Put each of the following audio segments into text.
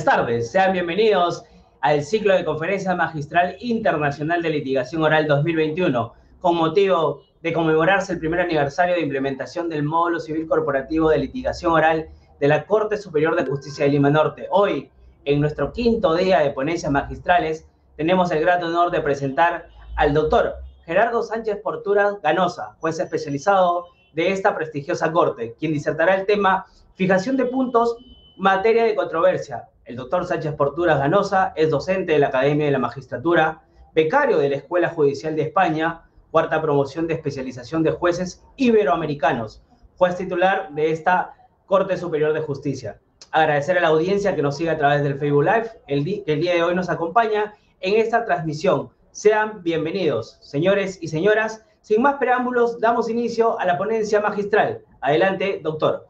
tardes, sean bienvenidos al ciclo de conferencia magistral internacional de litigación oral 2021, con motivo de conmemorarse el primer aniversario de implementación del módulo civil corporativo de litigación oral de la Corte Superior de Justicia de Lima Norte. Hoy, en nuestro quinto día de ponencias magistrales, tenemos el grato honor de presentar al doctor Gerardo Sánchez Porturas Ganosa, juez especializado de esta prestigiosa corte, quien disertará el tema fijación de puntos, materia de controversia. El doctor Sánchez Porturas Ganosa es docente de la Academia de la Magistratura, becario de la Escuela Judicial de España, cuarta promoción de especialización de jueces iberoamericanos, juez titular de esta Corte Superior de Justicia. Agradecer a la audiencia que nos sigue a través del Facebook Live, que el día de hoy nos acompaña en esta transmisión. Sean bienvenidos, señores y señoras. Sin más preámbulos, damos inicio a la ponencia magistral. Adelante, doctor.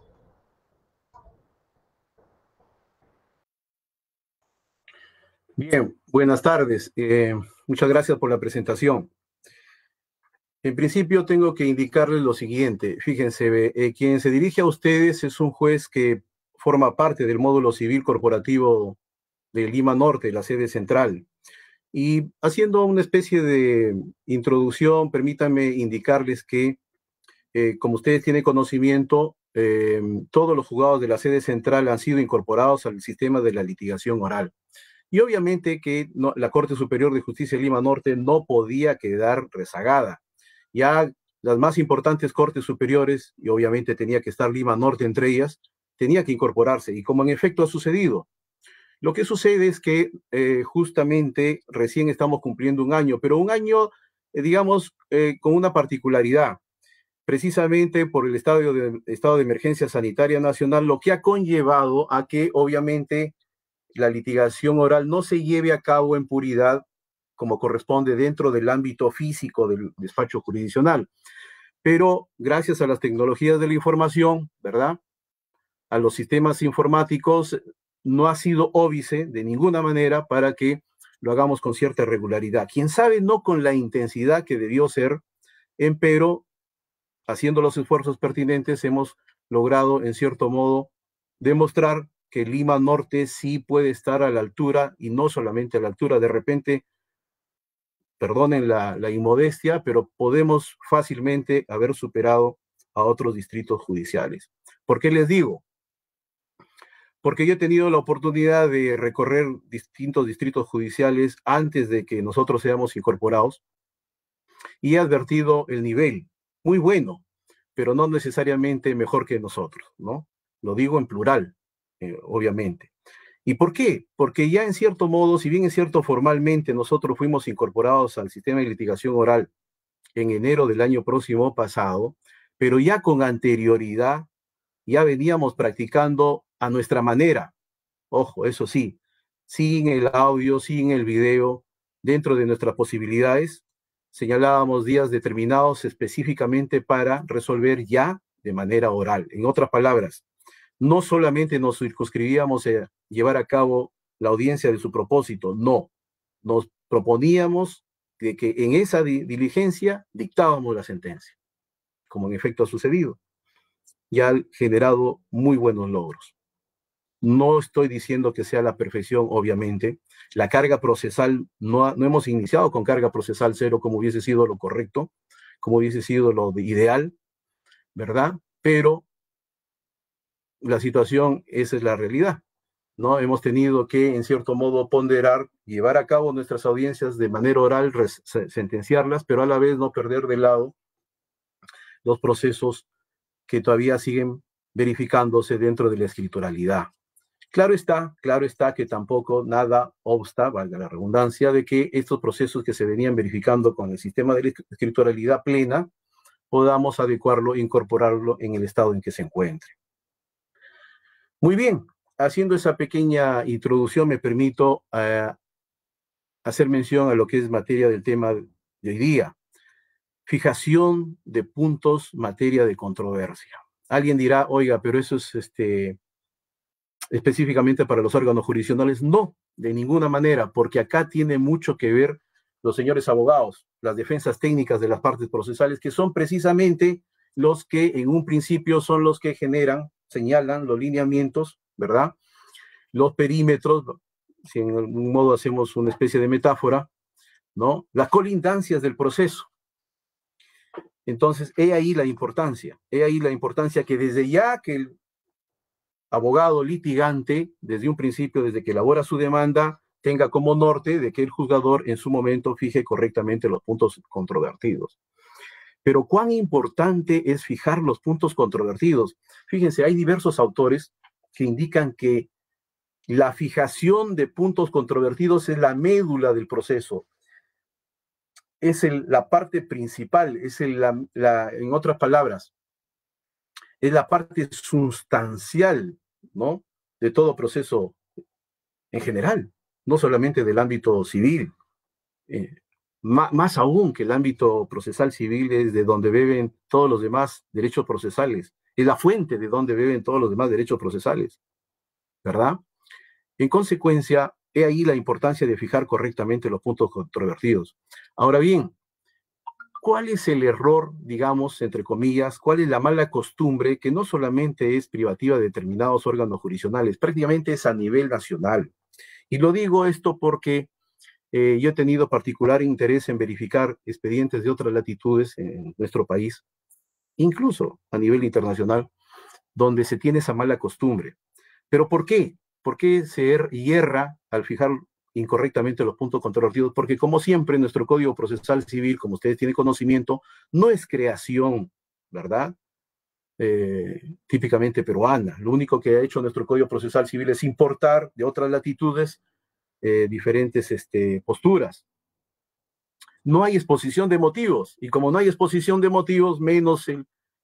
Bien, buenas tardes. Muchas gracias por la presentación. En principio tengo que indicarles lo siguiente. Fíjense, quien se dirige a ustedes es un juez que forma parte del módulo civil corporativo de Lima Norte, la sede central. Y haciendo una especie de introducción, permítanme indicarles que, como ustedes tienen conocimiento, todos los juzgados de la sede central han sido incorporados al sistema de la litigación oral. Y obviamente que la Corte Superior de Justicia de Lima Norte no podía quedar rezagada. Ya las más importantes cortes superiores, y obviamente tenía que estar Lima Norte entre ellas, tenía que incorporarse, y como en efecto ha sucedido. Lo que sucede es que justamente recién estamos cumpliendo un año, pero un año, digamos, con una particularidad, precisamente por el estado de emergencia sanitaria nacional, lo que ha conllevado a que obviamente la litigación oral no se lleve a cabo en puridad como corresponde dentro del ámbito físico del despacho jurisdiccional. Pero gracias a las tecnologías de la información, ¿verdad?, a los sistemas informáticos, no ha sido óbice de ninguna manera para que lo hagamos con cierta regularidad. Quién sabe, no con la intensidad que debió ser, pero haciendo los esfuerzos pertinentes hemos logrado, en cierto modo, demostrar que Lima Norte sí puede estar a la altura, y no solamente a la altura, de repente, perdonen la inmodestia, pero podemos fácilmente haber superado a otros distritos judiciales. ¿Por qué les digo? Porque yo he tenido la oportunidad de recorrer distintos distritos judiciales antes de que nosotros seamos incorporados, y he advertido el nivel, muy bueno, pero no necesariamente mejor que nosotros, ¿no? Lo digo en plural. Obviamente. ¿Y por qué? Porque ya en cierto modo, si bien es cierto formalmente nosotros fuimos incorporados al sistema de litigación oral en enero del año próximo pasado, pero ya con anterioridad ya veníamos practicando a nuestra manera. Ojo, eso sí, sin el audio, sin el video, dentro de nuestras posibilidades, señalábamos días determinados específicamente para resolver ya de manera oral. En otras palabras, no solamente nos circunscribíamos a llevar a cabo la audiencia de su propósito, no. Nos proponíamos que en esa diligencia dictábamos la sentencia, como en efecto ha sucedido. Ya ha generado muy buenos logros. No estoy diciendo que sea la perfección, obviamente. La carga procesal, no hemos iniciado con carga procesal cero, como hubiese sido lo correcto, como hubiese sido lo ideal, ¿verdad? Pero la situación, esa es la realidad, ¿no? Hemos tenido que, en cierto modo, ponderar, llevar a cabo nuestras audiencias de manera oral, sentenciarlas, pero a la vez no perder de lado los procesos que todavía siguen verificándose dentro de la escrituralidad. Claro está que tampoco nada obsta, valga la redundancia, de que estos procesos que se venían verificando con el sistema de la escrituralidad plena, podamos adecuarlo e incorporarlo en el estado en que se encuentre. Muy bien, haciendo esa pequeña introducción me permito hacer mención a lo que es materia del tema de hoy día. Fijación de puntos, materia de controversia. Alguien dirá, oiga, pero eso es específicamente para los órganos jurisdiccionales. No, de ninguna manera, porque acá tiene mucho que ver los señores abogados, las defensas técnicas de las partes procesales, que son precisamente los que en un principio son los que generan, señalan los lineamientos, ¿verdad?, los perímetros, si en algún modo hacemos una especie de metáfora, ¿no? Las colindancias del proceso. Entonces, he ahí la importancia que desde ya que el abogado litigante, desde un principio, desde que elabora su demanda, tenga como norte de que el juzgador en su momento fije correctamente los puntos controvertidos. Pero cuán importante es fijar los puntos controvertidos. Fíjense, hay diversos autores que indican que la fijación de puntos controvertidos es la médula del proceso, es la parte principal, en otras palabras, es la parte sustancial, ¿no?, de todo proceso en general, no solamente del ámbito civil. Más aún que el ámbito procesal civil es de donde beben todos los demás derechos procesales, es la fuente de donde beben todos los demás derechos procesales, ¿verdad? En consecuencia, he ahí la importancia de fijar correctamente los puntos controvertidos. Ahora bien, ¿cuál es el error, digamos, entre comillas? ¿Cuál es la mala costumbre que no solamente es privativa de determinados órganos jurisdiccionales, prácticamente es a nivel nacional? Y lo digo esto porque yo he tenido particular interés en verificar expedientes de otras latitudes en nuestro país, incluso a nivel internacional, donde se tiene esa mala costumbre. ¿Pero por qué? ¿Por qué se hierra al fijar incorrectamente los puntos controvertidos? Porque como siempre, nuestro Código Procesal Civil, como ustedes tienen conocimiento, no es creación, ¿verdad?, típicamente peruana. Lo único que ha hecho nuestro Código Procesal Civil es importar de otras latitudes diferentes posturas. No hay exposición de motivos, y como no hay exposición de motivos, menos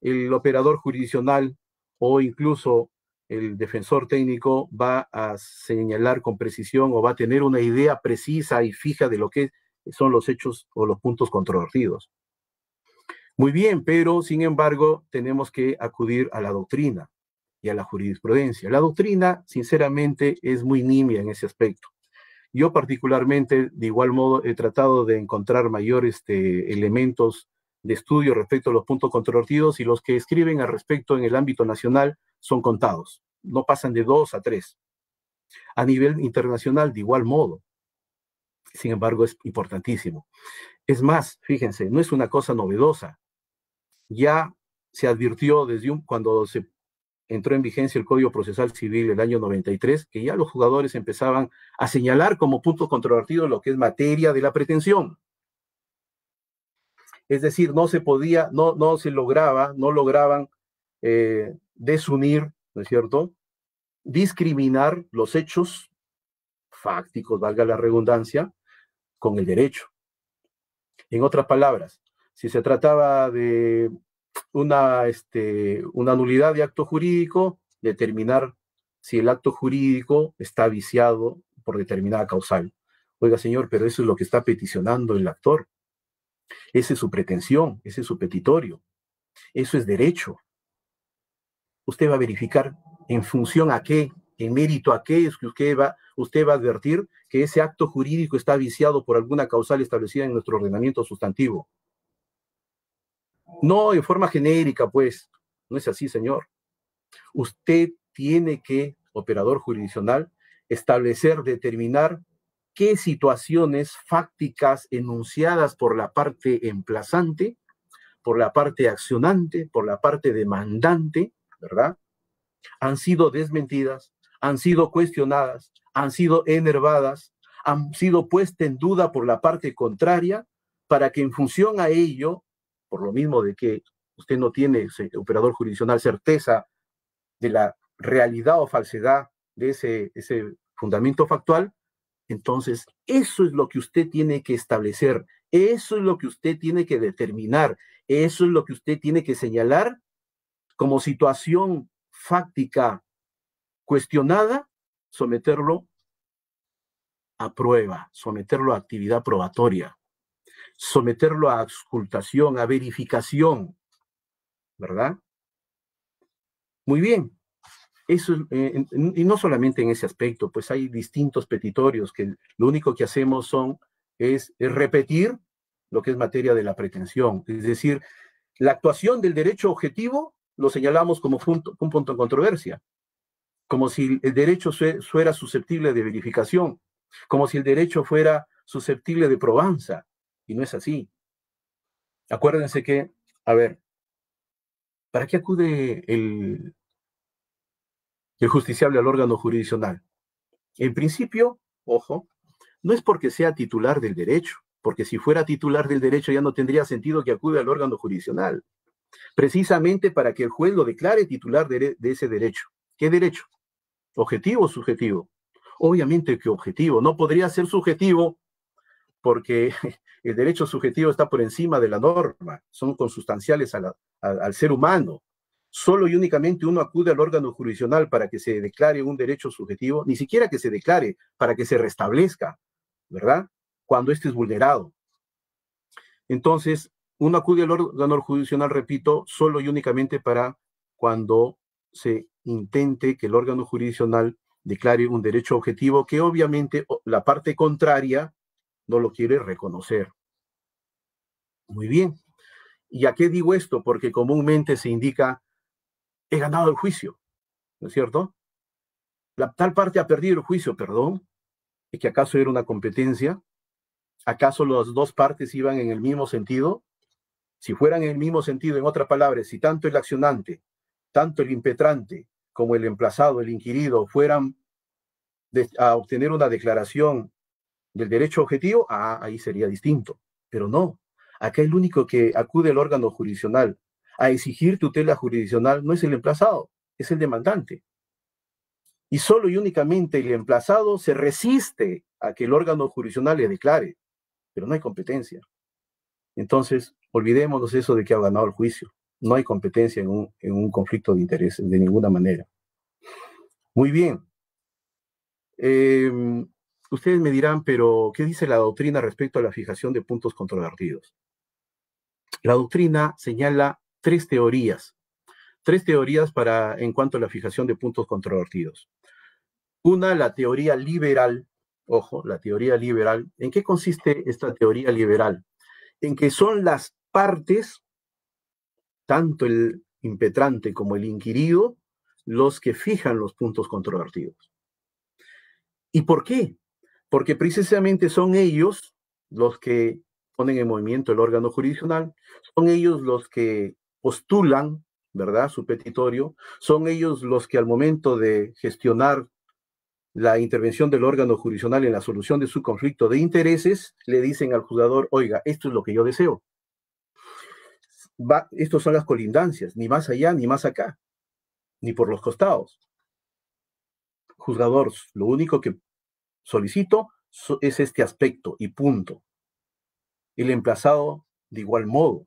el operador jurisdiccional o incluso el defensor técnico va a señalar con precisión o va a tener una idea precisa y fija de lo que son los hechos o los puntos controvertidos. Muy bien, pero sin embargo tenemos que acudir a la doctrina y a la jurisprudencia. La doctrina, sinceramente, es muy nimia en ese aspecto. Yo particularmente, de igual modo, he tratado de encontrar mayores elementos de estudio respecto a los puntos controvertidos, y los que escriben al respecto en el ámbito nacional son contados, no pasan de 2 a 3. A nivel internacional, de igual modo. Sin embargo, es importantísimo. Es más, fíjense, no es una cosa novedosa. Ya se advirtió cuando se entró en vigencia el Código Procesal Civil el año 93, que ya los jugadores empezaban a señalar como punto controvertido lo que es materia de la pretensión. Es decir, no lograban desunir, ¿no es cierto?, discriminar los hechos fácticos, valga la redundancia, con el derecho. En otras palabras, si se trataba de una nulidad de acto jurídico, determinar si el acto jurídico está viciado por determinada causal. Oiga, señor, pero eso es lo que está peticionando el actor. Esa es su pretensión, ese es su petitorio. Eso es derecho. Usted va a verificar en función a qué, en mérito a qué es que usted va a advertir que ese acto jurídico está viciado por alguna causal establecida en nuestro ordenamiento sustantivo. No en forma genérica, pues. No es así, señor. Usted tiene que, operador jurisdiccional, determinar qué situaciones fácticas enunciadas por la parte emplazante, por la parte accionante, por la parte demandante, ¿verdad?, han sido desmentidas, han sido cuestionadas, han sido enervadas, han sido puestas en duda por la parte contraria, para que en función a ello, por lo mismo de que usted no tiene, operador jurisdiccional, certeza de la realidad o falsedad de ese fundamento factual, entonces eso es lo que usted tiene que establecer, eso es lo que usted tiene que determinar, eso es lo que usted tiene que señalar como situación fáctica cuestionada, someterlo a prueba, someterlo a actividad probatoria, someterlo a auscultación, a verificación, ¿verdad? Muy bien. Eso, y no solamente en ese aspecto, pues hay distintos petitorios que lo único que hacemos es repetir lo que es materia de la pretensión. Es decir, la actuación del derecho objetivo lo señalamos como un punto en controversia. como si el derecho fuera susceptible de verificación, como si el derecho fuera susceptible de probanza, y no es así. Acuérdense que, a ver, ¿para qué acude el justiciable al órgano jurisdiccional? En principio, ojo, no es porque sea titular del derecho, porque si fuera titular del derecho ya no tendría sentido que acude al órgano jurisdiccional, precisamente para que el juez lo declare titular de ese derecho. ¿Qué derecho? ¿Objetivo o subjetivo? Obviamente que objetivo. No podría ser subjetivo porque el derecho subjetivo está por encima de la norma, son consustanciales al ser humano. Solo y únicamente uno acude al órgano jurisdiccional para que se declare un derecho subjetivo, ni siquiera que se declare, para que se restablezca, ¿verdad? Cuando éste es vulnerado. Entonces, uno acude al órgano jurisdiccional, repito, solo y únicamente para cuando se intente que el órgano jurisdiccional declare un derecho objetivo que obviamente la parte contraria no lo quiere reconocer. Muy bien. ¿Y a qué digo esto? Porque comúnmente se indica, he ganado el juicio, ¿no es cierto? La tal parte ha perdido el juicio, perdón. ¿Es que acaso era una competencia? ¿Acaso las dos partes iban en el mismo sentido? Si fueran en el mismo sentido, en otras palabras, si tanto el accionante, tanto el impetrante como el emplazado, el inquirido, fueran a obtener una declaración del derecho objetivo, ahí sería distinto. Pero no. Acá el único que acude al órgano jurisdiccional a exigir tutela jurisdiccional no es el emplazado, es el demandante. Y solo y únicamente el emplazado se resiste a que el órgano jurisdiccional le declare, pero no hay competencia. Entonces, olvidémonos eso de que ha ganado el juicio. No hay competencia en un conflicto de intereses de ninguna manera. Muy bien. Ustedes me dirán, pero ¿qué dice la doctrina respecto a la fijación de puntos controvertidos? La doctrina señala tres teorías en cuanto a la fijación de puntos controvertidos. Una, la teoría liberal. Ojo, la teoría liberal. ¿En qué consiste esta teoría liberal? En que son las partes, tanto el impetrante como el inquirido, los que fijan los puntos controvertidos. ¿Y por qué? Porque precisamente son ellos los que ponen en movimiento el órgano jurisdiccional, son ellos los que postulan, ¿verdad?, su petitorio, son ellos los que al momento de gestionar la intervención del órgano jurisdiccional en la solución de su conflicto de intereses, le dicen al juzgador, oiga, esto es lo que yo deseo. Estas son las colindancias, ni más allá ni más acá, ni por los costados. Juzgador, lo único que solicito es este aspecto y punto. El emplazado, de igual modo,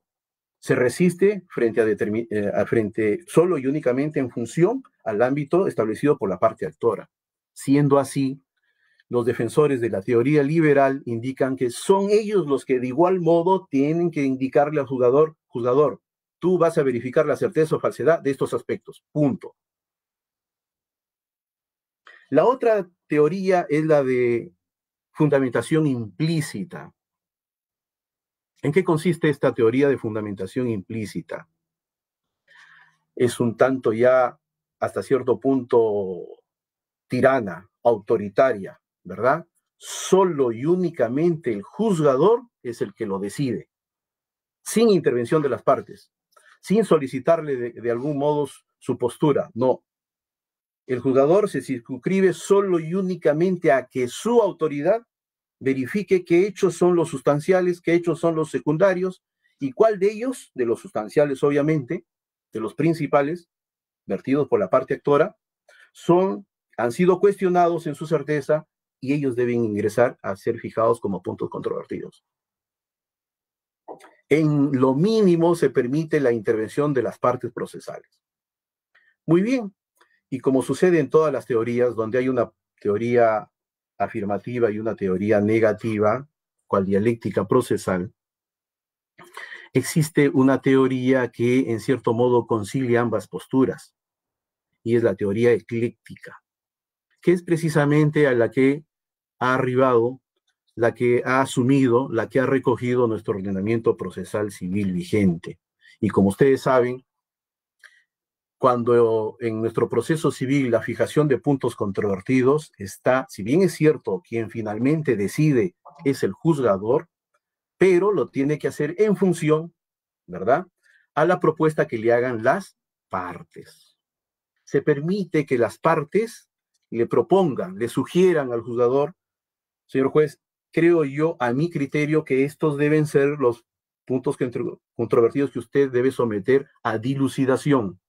se resiste frente solo y únicamente en función al ámbito establecido por la parte actora. Siendo así, los defensores de la teoría liberal indican que son ellos los que de igual modo tienen que indicarle al juzgador, tú vas a verificar la certeza o falsedad de estos aspectos, punto. La otra teoría es la de fundamentación implícita. ¿En qué consiste esta teoría de fundamentación implícita? Es un tanto ya hasta cierto punto tirana, autoritaria, ¿verdad? Solo y únicamente el juzgador es el que lo decide, sin intervención de las partes, sin solicitarle de algún modo su postura, no. El juzgador se circunscribe solo y únicamente a que su autoridad verifique qué hechos son los sustanciales, qué hechos son los secundarios, y cuál de ellos, de los sustanciales obviamente, de los principales, vertidos por la parte actora, han sido cuestionados en su certeza y ellos deben ingresar a ser fijados como puntos controvertidos. En lo mínimo se permite la intervención de las partes procesales. Muy bien, y como sucede en todas las teorías, donde hay una teoría afirmativa y una teoría negativa, cual dialéctica procesal, existe una teoría que en cierto modo concilia ambas posturas, y es la teoría ecléctica, que es precisamente a la que ha arribado, la que ha asumido, la que ha recogido nuestro ordenamiento procesal civil vigente. Y como ustedes saben, cuando en nuestro proceso civil la fijación de puntos controvertidos está, si bien es cierto, quien finalmente decide es el juzgador, pero lo tiene que hacer en función, ¿verdad?, a la propuesta que le hagan las partes. Se permite que las partes le propongan, le sugieran al juzgador: señor juez, creo yo, a mi criterio, que estos deben ser los puntos controvertidos que usted debe someter a dilucidación,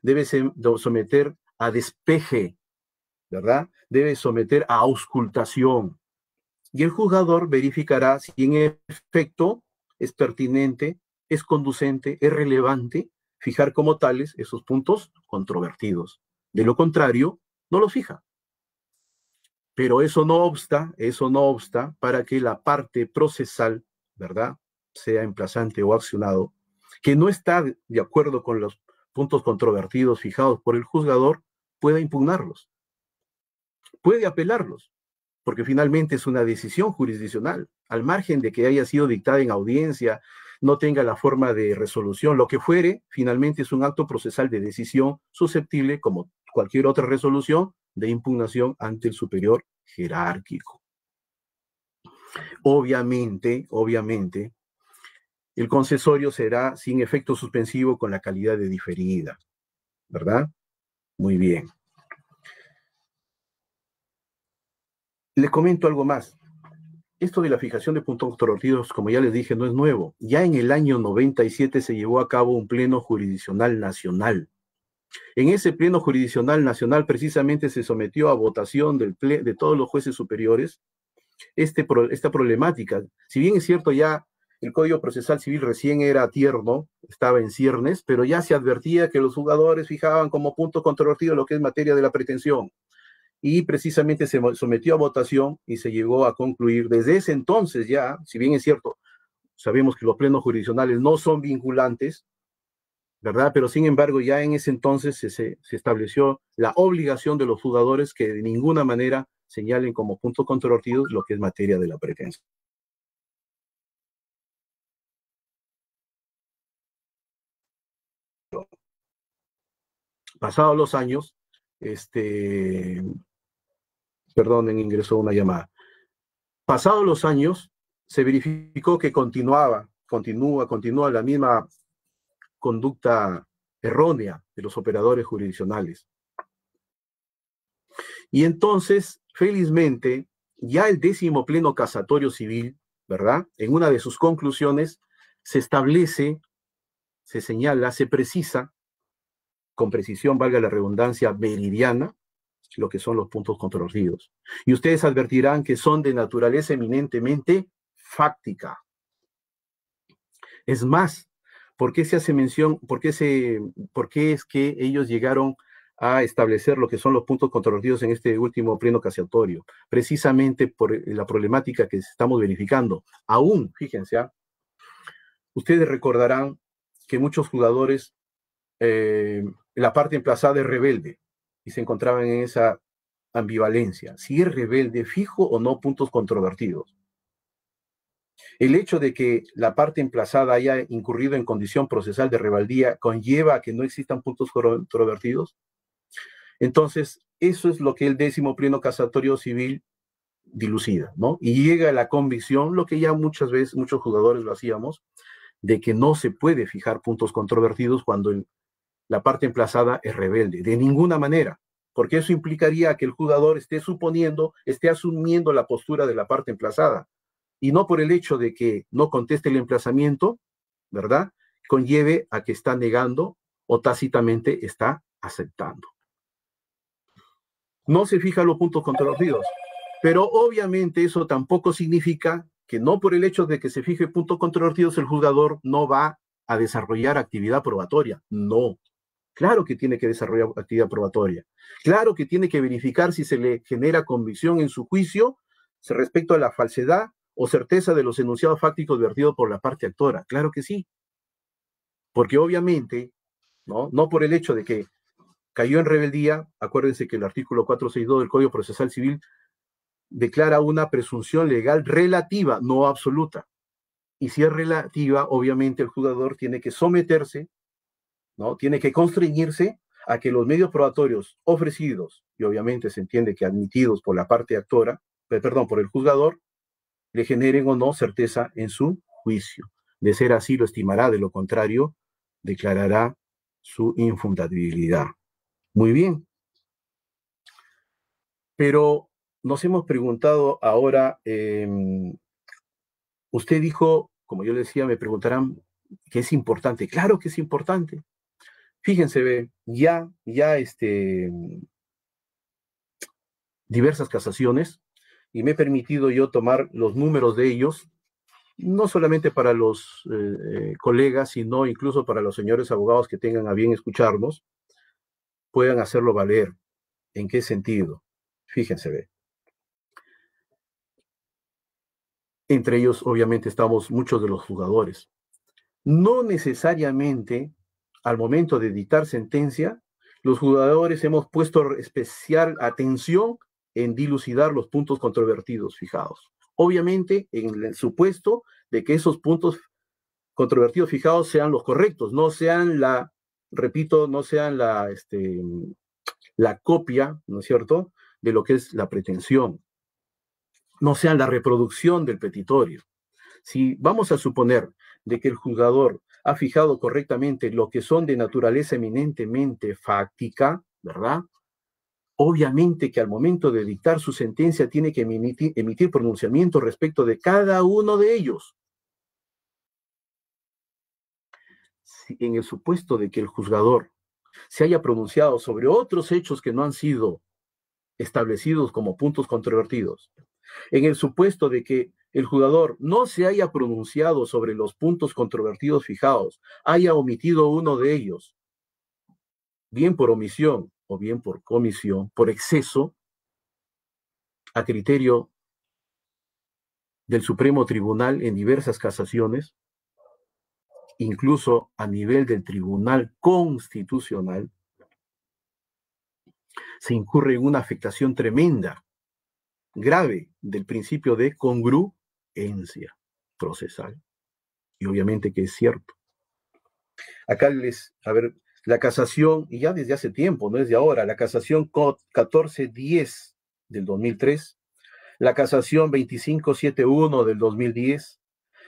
debe someter a despeje, ¿verdad? Debe someter a auscultación. Y el juzgador verificará si en efecto es pertinente, es conducente, es relevante fijar como tales esos puntos controvertidos. De lo contrario, no los fija. Pero eso no obsta para que la parte procesal, ¿verdad?, sea emplazante o accionado, que no está de acuerdo con los puntos controvertidos fijados por el juzgador, pueda impugnarlos, puede apelarlos, porque finalmente es una decisión jurisdiccional, al margen de que haya sido dictada en audiencia, no tenga la forma de resolución, lo que fuere, finalmente es un acto procesal de decisión susceptible, como cualquier otra resolución, de impugnación ante el superior jerárquico. Obviamente, el concesorio será sin efecto suspensivo con la calidad de diferida, ¿verdad? Muy bien. Les comento algo más. Esto de la fijación de puntos controvertidos, como ya les dije, no es nuevo. Ya en el año 97 se llevó a cabo un pleno jurisdiccional nacional. En ese pleno jurisdiccional nacional precisamente se sometió a votación de todos los jueces superiores esta problemática. Si bien es cierto, ya el Código Procesal Civil recién era tierno, estaba en ciernes, pero ya se advertía que los juzgadores fijaban como punto controvertido lo que es materia de la pretensión. Y precisamente se sometió a votación y se llegó a concluir. Desde ese entonces ya, si bien es cierto, sabemos que los plenos jurisdiccionales no son vinculantes, ¿verdad? Pero sin embargo, ya en ese entonces se estableció la obligación de los juzgadores que de ninguna manera señalen como puntos controvertidos lo que es materia de la pretensión. Pasados los años, perdonen, ingresó una llamada. Pasados los años, se verificó que continúa la misma conducta errónea de los operadores jurisdiccionales. Y entonces, felizmente, ya el 10º Pleno Casatorio Civil, ¿verdad?, en una de sus conclusiones, se establece, se señala, se precisa, con precisión, valga la redundancia, meridiana, lo que son los puntos controvertidos. Y ustedes advertirán que son de naturaleza eminentemente fáctica. Es más, ¿por qué se hace mención, por qué es que ellos llegaron a establecer lo que son los puntos controvertidos en este último pleno casatorio? Precisamente por la problemática que estamos verificando. Aún, fíjense, ustedes recordarán que muchos jugadores, la parte emplazada es rebelde, y se encontraban en esa ambivalencia. Si es rebelde, fijo o no puntos controvertidos. El hecho de que la parte emplazada haya incurrido en condición procesal de rebeldía conlleva a que no existan puntos controvertidos. Entonces, eso es lo que el 10º Pleno Casatorio Civil dilucida, ¿no? Y llega a la convicción, lo que ya muchas veces, muchos jugadores lo hacíamos, de que no se puede fijar puntos controvertidos cuando la parte emplazada es rebelde, de ninguna manera, porque eso implicaría que el jugador esté asumiendo la postura de la parte emplazada, y no por el hecho de que no conteste el emplazamiento, ¿verdad?, conlleve a que está negando o tácitamente está aceptando. No se fijan los puntos controvertidos, pero obviamente eso tampoco significa que no por el hecho de que se fije puntos controvertidos el juzgador no va a desarrollar actividad probatoria. No. Claro que tiene que desarrollar actividad probatoria. Claro que tiene que verificar si se le genera convicción en su juicio respecto a la falsedad o certeza de los enunciados fácticos vertidos por la parte actora. Claro que sí. Porque obviamente, no por el hecho de que cayó en rebeldía, acuérdense que el artículo 462 del Código Procesal Civil declara una presunción legal relativa, no absoluta. Y si es relativa, obviamente el juzgador tiene que someterse ¿no? Tiene que constreñirse a que los medios probatorios ofrecidos, y obviamente se entiende que admitidos por la parte actora, perdón, por el juzgador, le generen o no certeza en su juicio. De ser así, lo estimará, de lo contrario, declarará su infundabilidad. Muy bien. Pero nos hemos preguntado ahora, usted dijo, como yo le decía, me preguntarán que es importante. Claro que es importante. Fíjense, ya diversas casaciones, y me he permitido yo tomar los números de ellos, no solamente para los colegas, sino incluso para los señores abogados que tengan a bien escucharnos, puedan hacerlo valer. ¿En qué sentido? Fíjense, entre ellos obviamente estamos muchos de los jugadores. No necesariamente al momento de dictar sentencia, los jugadores hemos puesto especial atención en dilucidar los puntos controvertidos fijados. Obviamente, en el supuesto de que esos puntos controvertidos fijados sean los correctos, no sean repito, no sean la copia, ¿no es cierto?, de lo que es la pretensión, no sean la reproducción del petitorio. Si vamos a suponer de que el juzgador ha fijado correctamente lo que son de naturaleza eminentemente fáctica, ¿verdad? Obviamente que al momento de dictar su sentencia tiene que emitir pronunciamiento respecto de cada uno de ellos. Si en el supuesto de que el juzgador se haya pronunciado sobre otros hechos que no han sido establecidos como puntos controvertidos, en el supuesto de que el juzgador no se haya pronunciado sobre los puntos controvertidos fijados, haya omitido uno de ellos, bien por omisión o bien por comisión, por exceso, a criterio del Supremo Tribunal en diversas casaciones, incluso a nivel del Tribunal Constitucional, se incurre en una afectación tremenda, grave, del principio de congruencia procesal. Y obviamente que es cierto. Acá la casación, y ya desde hace tiempo, no es de ahora, la casación 1410 del 2003, la casación 2571 del 2010,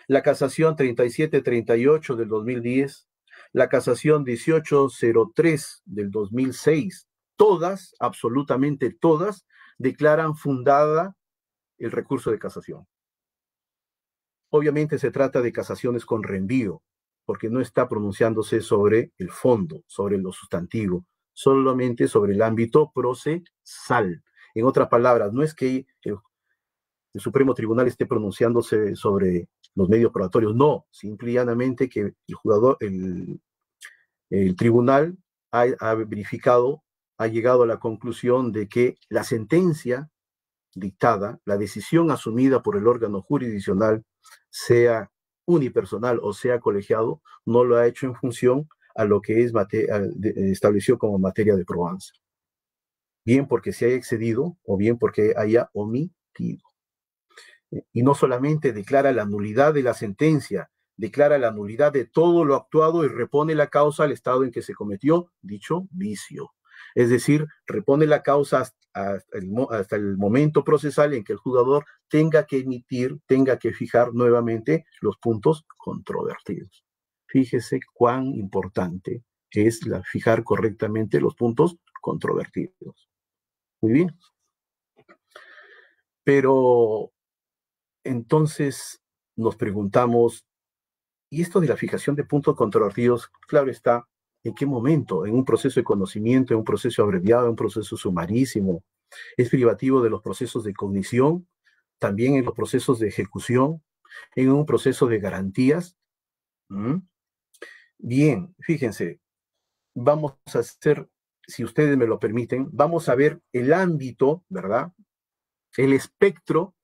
la casación 3738 del 2010, la casación 1803 del 2006, todas, absolutamente todas, declaran fundada el recurso de casación. Obviamente se trata de casaciones con reenvío, porque no está pronunciándose sobre el fondo, sobre lo sustantivo, solamente sobre el ámbito procesal. En otras palabras, no es que el Supremo Tribunal esté pronunciándose sobre los medios probatorios, no, simple y llanamente que el tribunal ha verificado, ha llegado a la conclusión de que la sentencia dictada, la decisión asumida por el órgano jurisdiccional, sea unipersonal o sea colegiado, no lo ha hecho en función a lo que estableció como materia de probanza. Bien porque se haya excedido o bien porque haya omitido. Y no solamente declara la nulidad de la sentencia, declara la nulidad de todo lo actuado y repone la causa al estado en que se cometió dicho vicio. Es decir, repone la causa hasta el momento procesal en que el juzgador tenga que fijar nuevamente los puntos controvertidos. Fíjese cuán importante es fijar correctamente los puntos controvertidos. Muy bien. Pero entonces nos preguntamos, ¿y esto de la fijación de puntos controvertidos, claro está, en qué momento? ¿En un proceso de conocimiento, en un proceso abreviado, en un proceso sumarísimo? ¿Es privativo de los procesos de cognición? ¿También en los procesos de ejecución? ¿En un proceso de garantías? Bien, fíjense, vamos a hacer, si ustedes me lo permiten, vamos a ver el ámbito, ¿verdad? El espectro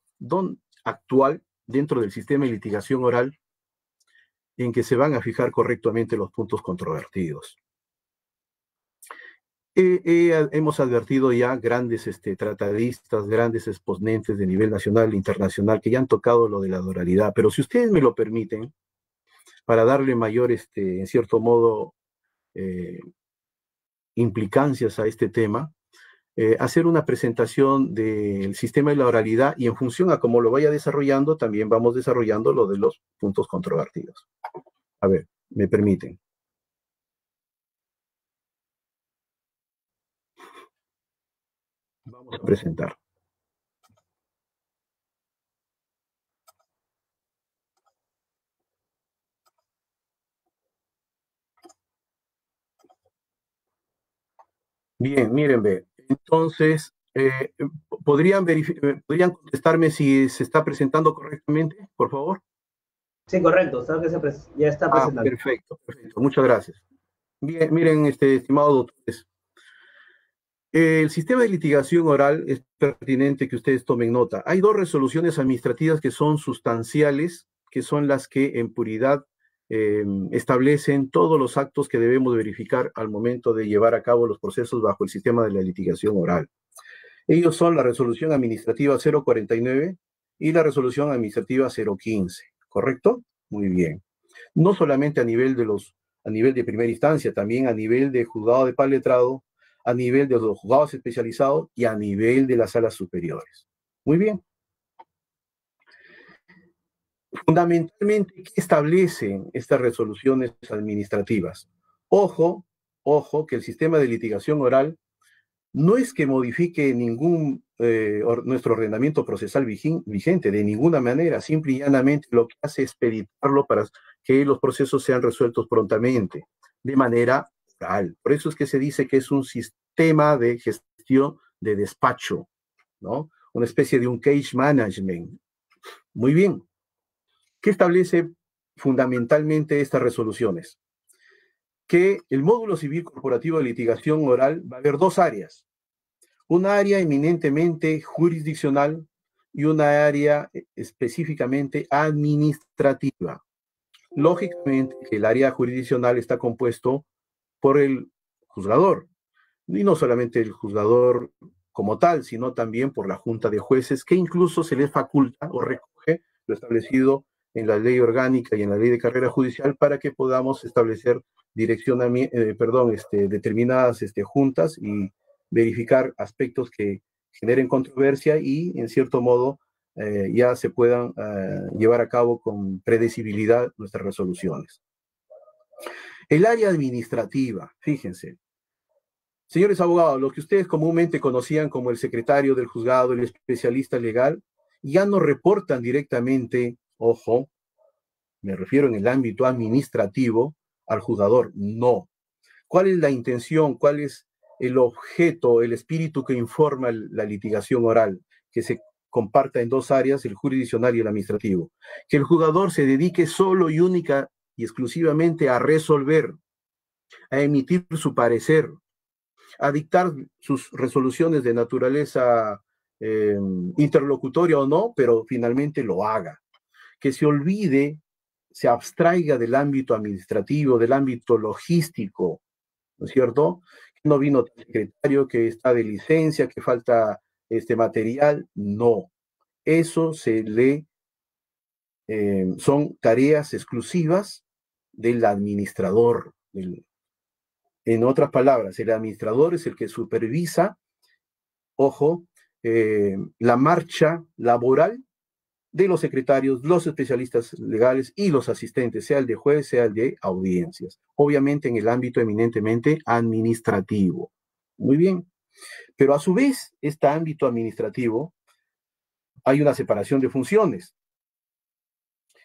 actual dentro del sistema de litigación oral en que se van a fijar correctamente los puntos controvertidos. Hemos advertido ya grandes tratadistas, grandes exponentes de nivel nacional e internacional que ya han tocado lo de la oralidad, pero si ustedes me lo permiten, para darle mayor, en cierto modo, implicancias a este tema, hacer una presentación del sistema de la oralidad y en función a cómo lo vaya desarrollando, también vamos desarrollando lo de los puntos controvertidos. A ver, ¿me permiten? Vamos a presentar. Bien, miren, ve. Entonces, ¿podrían contestarme si se está presentando correctamente, por favor? Sí, correcto, sabe que ya está presentando. Perfecto, perfecto. Muchas gracias. Bien, miren, estimados doctores, el sistema de litigación oral es pertinente que ustedes tomen nota. Hay dos resoluciones administrativas que son sustanciales, que son las que en puridad establecen todos los actos que debemos verificar al momento de llevar a cabo los procesos bajo el sistema de la litigación oral. Ellos son la resolución administrativa 049 y la resolución administrativa 015, ¿correcto? Muy bien. No solamente a nivel de primera instancia, también a nivel de juzgado de paz letrado, a nivel de los juzgados especializados y a nivel de las salas superiores. Muy bien. Fundamentalmente, ¿qué establecen estas resoluciones administrativas? Ojo, que el sistema de litigación oral no es que modifique nuestro ordenamiento procesal vigente, de ninguna manera, simple y llanamente lo que hace es expeditarlo para que los procesos sean resueltos prontamente, de manera oral. Por eso es que se dice que es un sistema de gestión de despacho, ¿no? Una especie de un case management. Muy bien. ¿Qué establece fundamentalmente estas resoluciones? Que el módulo civil corporativo de litigación oral va a haber dos áreas. Una área eminentemente jurisdiccional y una área específicamente administrativa. Lógicamente, el área jurisdiccional está compuesto por el juzgador, y no solamente el juzgador como tal, sino también por la junta de jueces, que incluso se les faculta o recoge lo establecido en la ley orgánica y en la ley de carrera judicial para que podamos establecer determinadas juntas y verificar aspectos que generen controversia y, en cierto modo, ya se puedan llevar a cabo con predecibilidad nuestras resoluciones. El área administrativa, fíjense. Señores abogados, lo que ustedes comúnmente conocían como el secretario del juzgado, el especialista legal, ya no reportan directamente, ojo, me refiero en el ámbito administrativo, al juzgador, no. ¿Cuál es la intención? ¿Cuál es el objeto, el espíritu que informa la litigación oral? Que se comparta en dos áreas, el jurisdiccional y el administrativo. Que el juzgador se dedique solo y única y exclusivamente a resolver, a emitir su parecer, a dictar sus resoluciones de naturaleza interlocutoria o no, pero finalmente lo haga. Que se olvide, se abstraiga del ámbito administrativo, del ámbito logístico, ¿no es cierto? No vino el secretario, que está de licencia, que falta material, no. Eso son tareas exclusivas del administrador. En otras palabras, el administrador es el que supervisa, ojo, la marcha laboral de los secretarios, los especialistas legales y los asistentes, sea el de juez, sea el de audiencias. Obviamente en el ámbito eminentemente administrativo. Muy bien. Pero a su vez, este ámbito administrativo, hay una separación de funciones.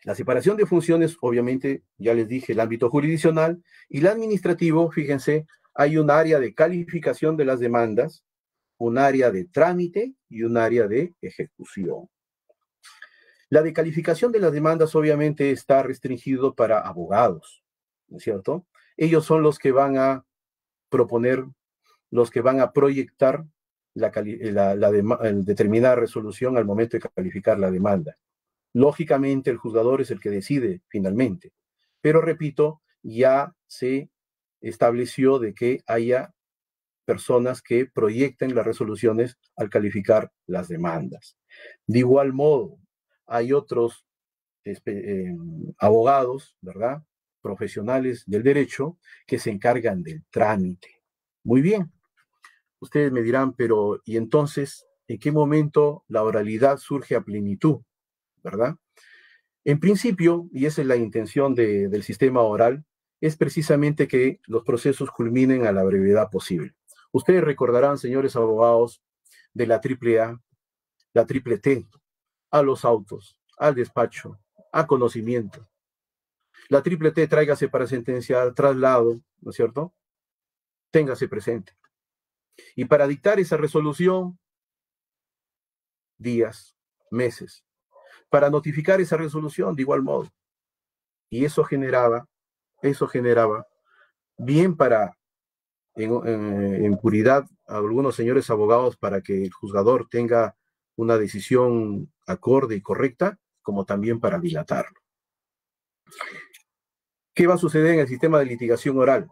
La separación de funciones, obviamente, ya les dije, el ámbito jurisdiccional y el administrativo, fíjense, hay un área de calificación de las demandas, un área de trámite y un área de ejecución. La de calificación de las demandas obviamente está restringido para abogados, ¿no es cierto? Ellos son los que van a proponer, los que van a proyectar la determinada resolución al momento de calificar la demanda. Lógicamente, el juzgador es el que decide finalmente. Pero repito, ya se estableció de que haya personas que proyecten las resoluciones al calificar las demandas. De igual modo, hay otros abogados, ¿verdad?, profesionales del derecho que se encargan del trámite. Muy bien. Ustedes me dirán, pero ¿y entonces en qué momento la oralidad surge a plenitud? ¿Verdad? En principio, y esa es la intención del sistema oral, es precisamente que los procesos culminen a la brevedad posible. Ustedes recordarán, señores abogados, de la triple A, la triple T, a los autos, al despacho, a conocimiento. La triple T, tráigase para sentenciar, traslado, ¿no es cierto? Téngase presente. Y para dictar esa resolución, días, meses. Para notificar esa resolución, de igual modo. Y eso generaba, bien para, en puridad, a algunos señores abogados para que el juzgador tenga una decisión acorde y correcta, como también para dilatarlo. ¿Qué va a suceder en el sistema de litigación oral?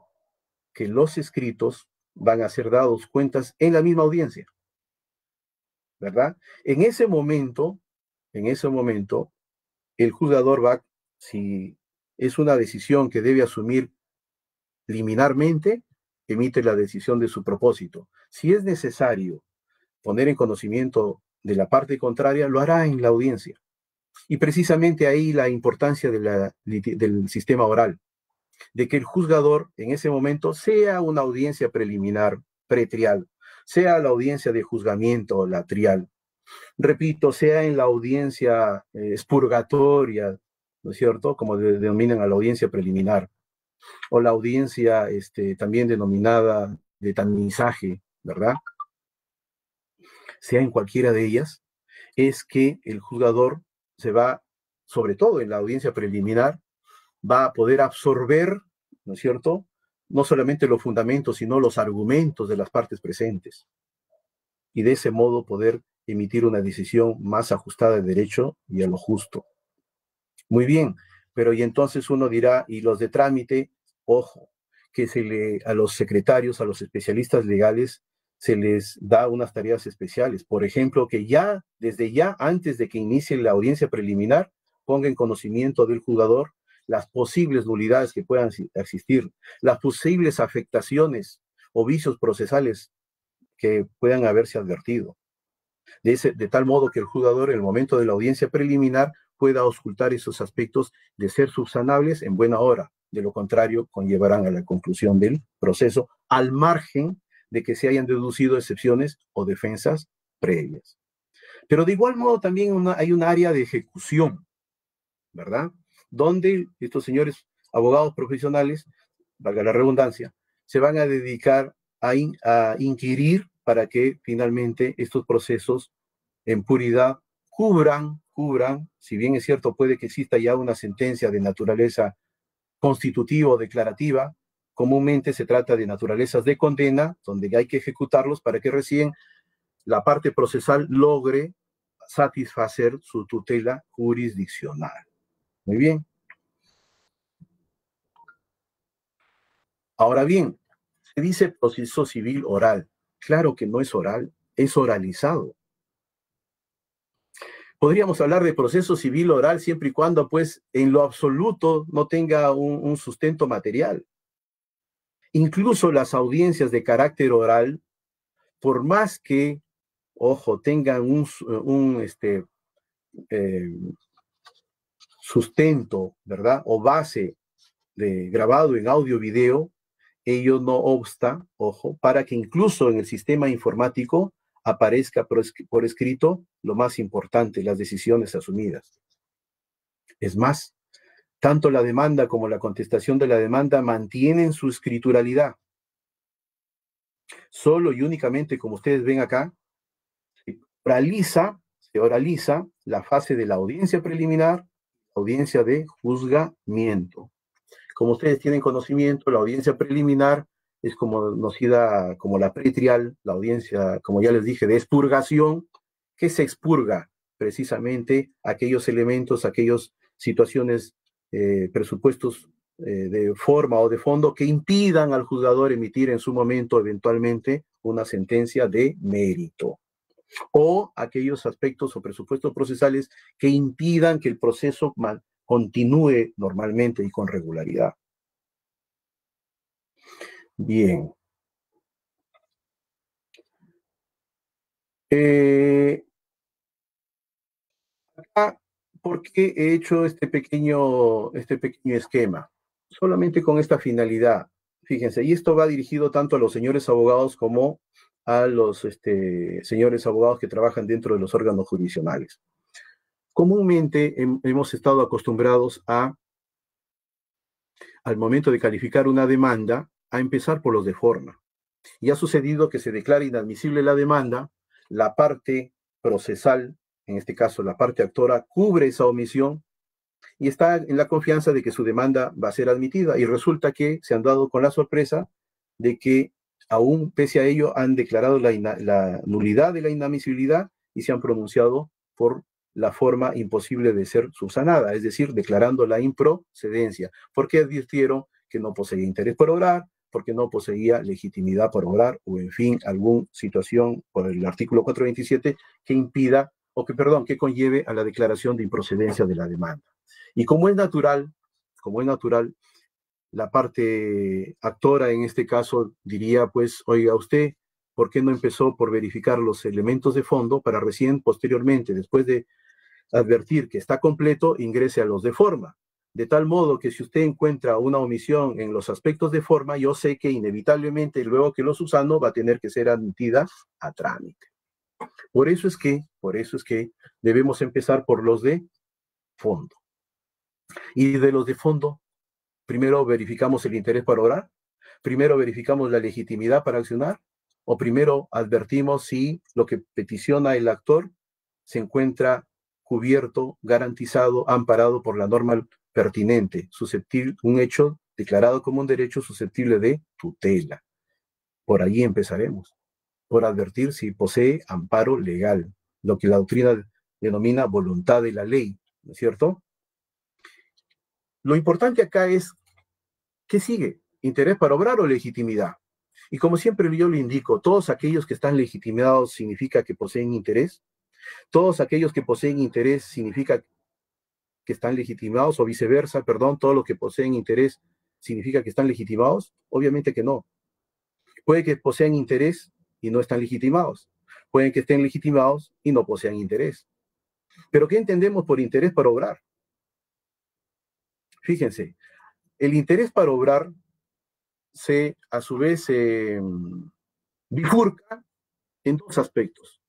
Que los escritos van a ser dados cuentas en la misma audiencia, ¿verdad? En ese momento, el juzgador va, si es una decisión que debe asumir liminarmente, emite la decisión de su propósito. Si es necesario poner en conocimiento de la parte contraria, lo hará en la audiencia. Y precisamente ahí la importancia del sistema oral, de que el juzgador en ese momento sea una audiencia preliminar, pretrial, sea la audiencia de juzgamiento, la trial, repito, sea en la audiencia expurgatoria, ¿no es cierto?, como denominan a la audiencia preliminar, o la audiencia también denominada de tamizaje, ¿verdad? Sea en cualquiera de ellas, es que el juzgador se va, sobre todo en la audiencia preliminar, va a poder absorber, ¿no es cierto?, no solamente los fundamentos, sino los argumentos de las partes presentes. Y de ese modo poder emitir una decisión más ajustada al derecho y a lo justo. Muy bien, pero y entonces uno dirá, y los de trámite, ojo, que a los secretarios, a los especialistas legales, se les da unas tareas especiales. Por ejemplo, que desde ya, antes de que inicie la audiencia preliminar, ponga en conocimiento del juzgador las posibles nulidades que puedan existir, las posibles afectaciones o vicios procesales que puedan haberse advertido. De tal modo que el juzgador, en el momento de la audiencia preliminar, pueda auscultar esos aspectos de ser subsanables en buena hora. De lo contrario, conllevarán a la conclusión del proceso, al margen de que se hayan deducido excepciones o defensas previas. Pero de igual modo también hay un área de ejecución, ¿verdad? Donde estos señores abogados profesionales, valga la redundancia, se van a dedicar a inquirir para que finalmente estos procesos en puridad cubran, si bien es cierto, puede que exista ya una sentencia de naturaleza constitutiva o declarativa, comúnmente se trata de naturalezas de condena, donde hay que ejecutarlos para que recién la parte procesal logre satisfacer su tutela jurisdiccional. Muy bien. Ahora bien, se dice proceso civil oral. Claro que no es oral, es oralizado. Podríamos hablar de proceso civil oral siempre y cuando, pues, en lo absoluto no tenga un sustento material. Incluso las audiencias de carácter oral, por más que, ojo, tengan un sustento, ¿verdad?, o base de grabado en audio-video, ello no obsta, ojo, para que incluso en el sistema informático aparezca por escrito lo más importante, las decisiones asumidas. Es más, tanto la demanda como la contestación de la demanda mantienen su escrituralidad. Solo y únicamente, como ustedes ven acá, se oraliza la fase de la audiencia preliminar, audiencia de juzgamiento. Como ustedes tienen conocimiento, la audiencia preliminar es conocida como la pretrial, la audiencia, como ya les dije, de expurgación, que se expurga precisamente aquellos elementos, aquellas situaciones, presupuestos de forma o de fondo que impidan al juzgador emitir en su momento eventualmente una sentencia de mérito, o aquellos aspectos o presupuestos procesales que impidan que el proceso continúe normalmente y con regularidad. Bien. Acá, ¿por qué he hecho este pequeño esquema? Solamente con esta finalidad. Fíjense, y esto va dirigido tanto a los señores abogados como a los señores abogados que trabajan dentro de los órganos jurisdiccionales. Comúnmente hemos estado acostumbrados al momento de calificar una demanda, a empezar por los de forma. Y ha sucedido que se declara inadmisible la demanda, la parte procesal, en este caso la parte actora, cubre esa omisión y está en la confianza de que su demanda va a ser admitida. Y resulta que se han dado con la sorpresa de que aún pese a ello han declarado la nulidad de la inadmisibilidad y se han pronunciado por la forma imposible de ser subsanada, es decir, declarando la improcedencia, porque advirtieron que no poseía interés por obrar, porque no poseía legitimidad por obrar, o en fin, alguna situación por el artículo 427 que impida, que conlleve a la declaración de improcedencia de la demanda. Y como es natural, la parte actora en este caso diría, pues, oiga usted, ¿por qué no empezó por verificar los elementos de fondo para recién, posteriormente, después de advertir que está completo, ingrese a los de forma? De tal modo que si usted encuentra una omisión en los aspectos de forma, yo sé que inevitablemente luego que lo subsano va a tener que ser admitida a trámite. Por eso es que debemos empezar por los de fondo. Y de los de fondo, primero verificamos el interés para obrar, primero verificamos la legitimidad para accionar, o primero advertimos si lo que peticiona el actor se encuentra cubierto, garantizado, amparado por la norma pertinente, susceptible, un hecho declarado como un derecho susceptible de tutela. Por ahí empezaremos, por advertir si posee amparo legal, lo que la doctrina denomina voluntad de la ley, ¿no es cierto? Lo importante acá es, ¿qué sigue? ¿Interés para obrar o legitimidad? Y como siempre yo le indico, todos aquellos que están legitimados significa que poseen interés. Todos aquellos que poseen interés significa que están legitimados, o viceversa, perdón, todos los que poseen interés significa que están legitimados. Obviamente que no. Puede que posean interés y no están legitimados. Pueden que estén legitimados y no posean interés. Pero ¿qué entendemos por interés para obrar? Fíjense, el interés para obrar a su vez se bifurca en dos aspectos: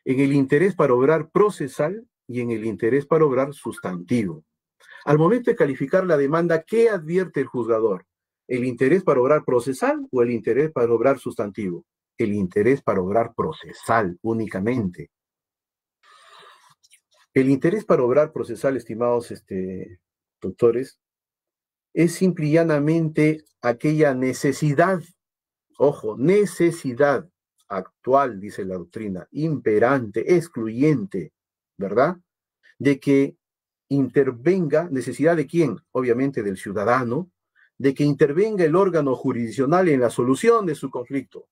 en el interés para obrar procesal y en el interés para obrar sustantivo. Al momento de calificar la demanda, ¿qué advierte el juzgador? ¿El interés para obrar procesal o el interés para obrar sustantivo? El interés para obrar procesal únicamente. El interés para obrar procesal, estimados doctores, es simple y llanamente aquella necesidad, ojo, necesidad actual, dice la doctrina, imperante, excluyente, ¿verdad? De que intervenga, ¿necesidad de quién? Obviamente del ciudadano, de que intervenga el órgano jurisdiccional en la solución de su conflicto.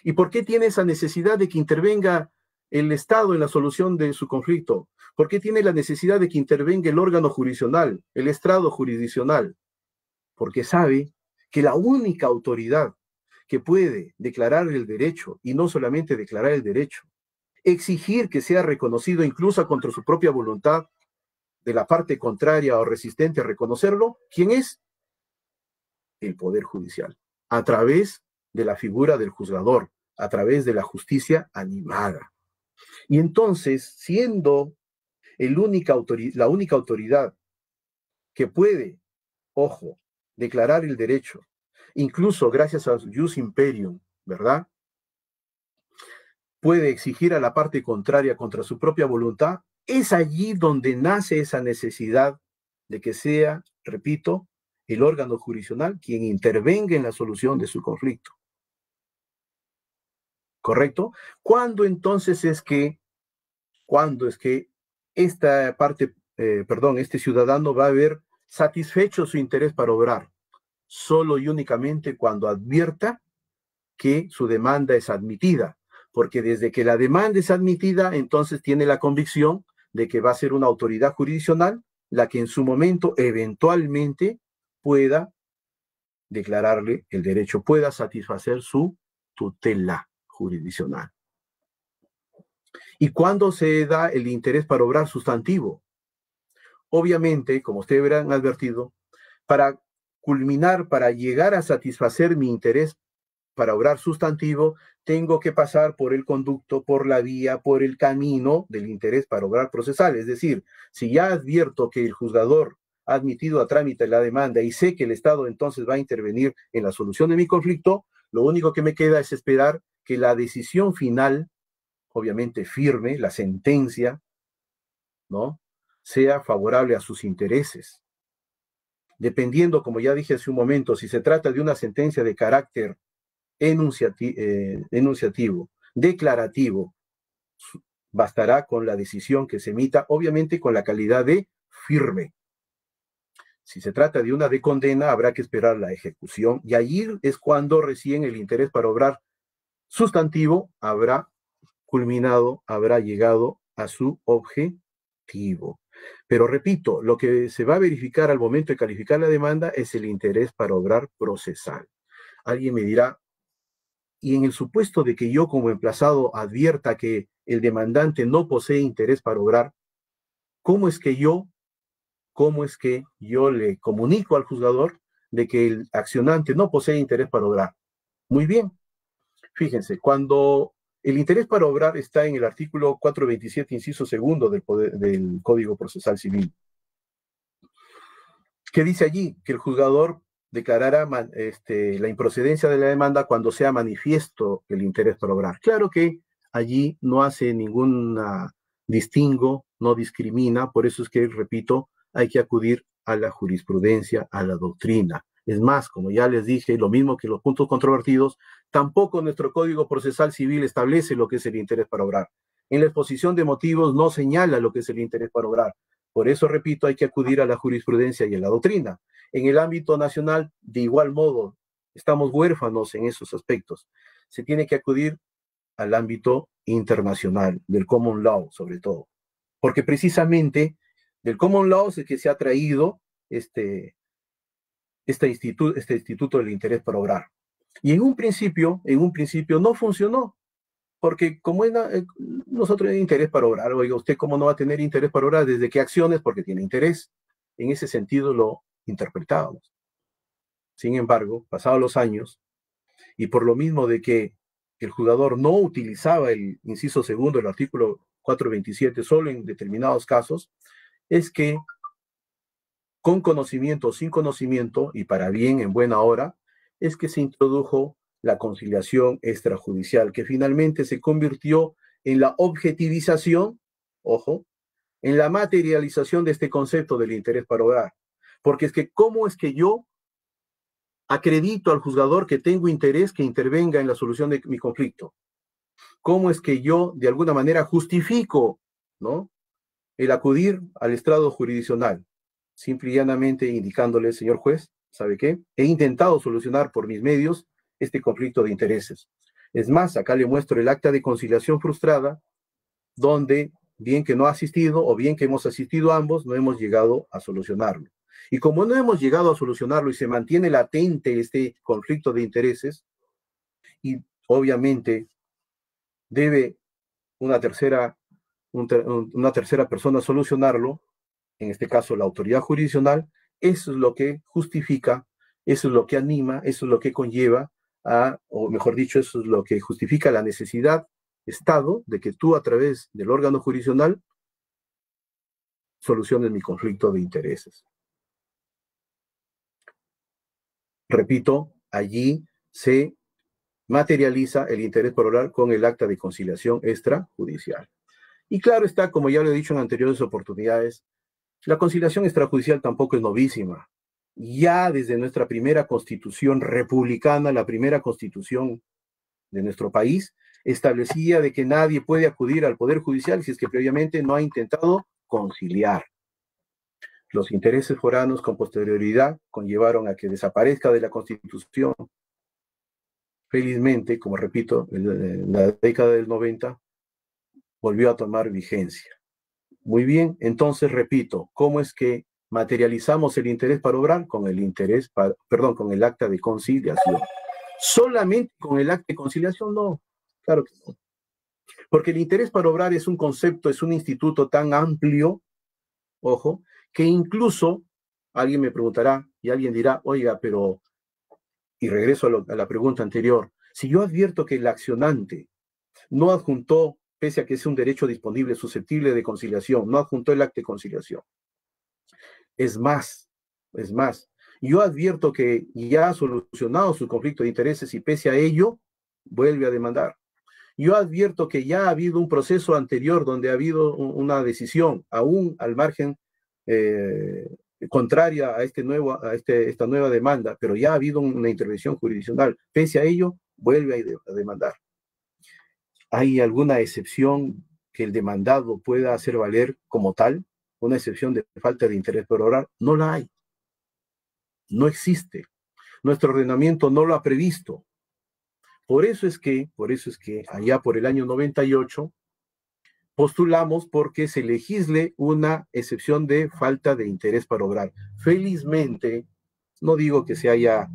¿Y por qué tiene esa necesidad de que intervenga el Estado en la solución de su conflicto? ¿Por qué tiene la necesidad de que intervenga el órgano jurisdiccional, el estrado jurisdiccional? Porque sabe que la única autoridad que puede declarar el derecho, y no solamente declarar el derecho, exigir que sea reconocido incluso contra su propia voluntad de la parte contraria o resistente a reconocerlo, ¿quién es? El Poder Judicial, a través de la figura del juzgador, a través de la justicia animada. Y entonces, siendo la única autoridad que puede, ojo, declarar el derecho, incluso gracias a jus imperium, ¿verdad? Puede exigir a la parte contraria contra su propia voluntad, es allí donde nace esa necesidad de que sea, repito, el órgano jurisdiccional quien intervenga en la solución de su conflicto. ¿Correcto? ¿Cuándo entonces es que esta parte, este ciudadano va a haber satisfecho su interés para obrar? Solo y únicamente cuando advierta que su demanda es admitida, porque desde que la demanda es admitida, entonces tiene la convicción de que va a ser una autoridad jurisdiccional la que en su momento eventualmente pueda declararle el derecho, pueda satisfacer su tutela jurisdiccional. ¿Y cuándo se da el interés para obrar sustantivo? Obviamente, como ustedes habrán advertido, para culminar, para llegar a satisfacer mi interés para obrar sustantivo, tengo que pasar por el conducto, por la vía, por el camino del interés para obrar procesal. Es decir, si ya advierto que el juzgador ha admitido a trámite la demanda y sé que el Estado entonces va a intervenir en la solución de mi conflicto, lo único que me queda es esperar que la decisión final, obviamente firme, la sentencia, ¿no?, sea favorable a sus intereses. Dependiendo, como ya dije hace un momento, si se trata de una sentencia de carácter enunciativo, declarativo, bastará con la decisión que se emita, obviamente con la calidad de firme. Si se trata de una de condena, habrá que esperar la ejecución, y allí es cuando recién el interés para obrar sustantivo habrá culminado, habrá llegado a su objetivo. Pero repito, lo que se va a verificar al momento de calificar la demanda es el interés para obrar procesal. Alguien me dirá, y en el supuesto de que yo como emplazado advierta que el demandante no posee interés para obrar, ¿cómo es que yo le comunico al juzgador de que el accionante no posee interés para obrar? Muy bien, fíjense, cuando el interés para obrar está en el artículo 427, inciso segundo del Código Procesal Civil, ¿qué dice allí? Que el juzgador declarará la improcedencia de la demanda cuando sea manifiesto el interés para obrar. Claro que allí no hace ningún distingo, no discrimina, por eso es que, repito, hay que acudir a la jurisprudencia, a la doctrina. Es más, como ya les dije, lo mismo que los puntos controvertidos, tampoco nuestro Código Procesal Civil establece lo que es el interés para obrar. En la exposición de motivos no señala lo que es el interés para obrar. Por eso, repito, hay que acudir a la jurisprudencia y a la doctrina. En el ámbito nacional, de igual modo, estamos huérfanos en esos aspectos. Se tiene que acudir al ámbito internacional, del common law sobre todo, porque precisamente del common law es el que se ha traído este instituto del interés para obrar. Y en un principio no funcionó, porque como nosotros tenemos interés para obrar, oiga, ¿usted cómo no va a tener interés para obrar? ¿Desde qué acciones? Porque tiene interés. En ese sentido lo interpretábamos. Sin embargo, pasados los años, y por lo mismo de que el juzgador no utilizaba el inciso segundo del artículo 427 solo en determinados casos, es que con conocimiento o sin conocimiento, y para bien en buena hora, es que se introdujo la conciliación extrajudicial, que finalmente se convirtió en la objetivización, ojo, en la materialización de este concepto del interés para obrar. Porque es que, ¿cómo es que yo acredito al juzgador que tengo interés que intervenga en la solución de mi conflicto? ¿Cómo es que yo, de alguna manera, justifico, ¿no?, el acudir al estrado jurisdiccional? Simple y llanamente indicándole, señor juez, ¿sabe qué? He intentado solucionar por mis medios este conflicto de intereses. Es más, acá le muestro el acta de conciliación frustrada, donde, bien que no ha asistido o bien que hemos asistido ambos, no hemos llegado a solucionarlo. Y como no hemos llegado a solucionarlo y se mantiene latente este conflicto de intereses, y obviamente debe una tercera persona solucionarlo, en este caso la autoridad jurisdiccional, eso es lo que justifica, eso es lo que anima, eso es lo que conlleva o mejor dicho, eso es lo que justifica la necesidad, Estado, de que tú a través del órgano jurisdiccional soluciones mi conflicto de intereses. Repito, allí se materializa el interés por obrar con el acta de conciliación extrajudicial. Y claro está, como ya lo he dicho en anteriores oportunidades, la conciliación extrajudicial tampoco es novísima. Ya desde nuestra primera constitución republicana, la primera constitución de nuestro país, establecía de que nadie puede acudir al Poder Judicial si es que previamente no ha intentado conciliar. Los intereses foranos con posterioridad conllevaron a que desaparezca de la Constitución. Felizmente, como repito, en la década del 90 volvió a tomar vigencia. Muy bien, entonces repito, ¿cómo es que materializamos el interés para obrar? Con el con el acta de conciliación. ¿Solamente con el acta de conciliación? No, claro que no. Porque el interés para obrar es un concepto, es un instituto tan amplio, ojo, que incluso alguien me preguntará y alguien dirá, oiga, pero, y regreso a la pregunta anterior, si yo advierto que el accionante no adjuntó, pese a que es un derecho disponible, susceptible de conciliación, no adjuntó el acta de conciliación. Es más, es más, yo advierto que ya ha solucionado su conflicto de intereses y pese a ello, vuelve a demandar. Yo advierto que ya ha habido un proceso anterior donde ha habido una decisión, aún al margen contraria a, esta nueva demanda, pero ya ha habido una intervención jurisdiccional. Pese a ello, vuelve a demandar. ¿Hay alguna excepción que el demandado pueda hacer valer como tal? ¿Una excepción de falta de interés por obrar? No la hay. No existe. Nuestro ordenamiento no lo ha previsto. Por eso es que allá por el año 98 postulamos porque se legisle una excepción de falta de interés para obrar. Felizmente, no digo que se haya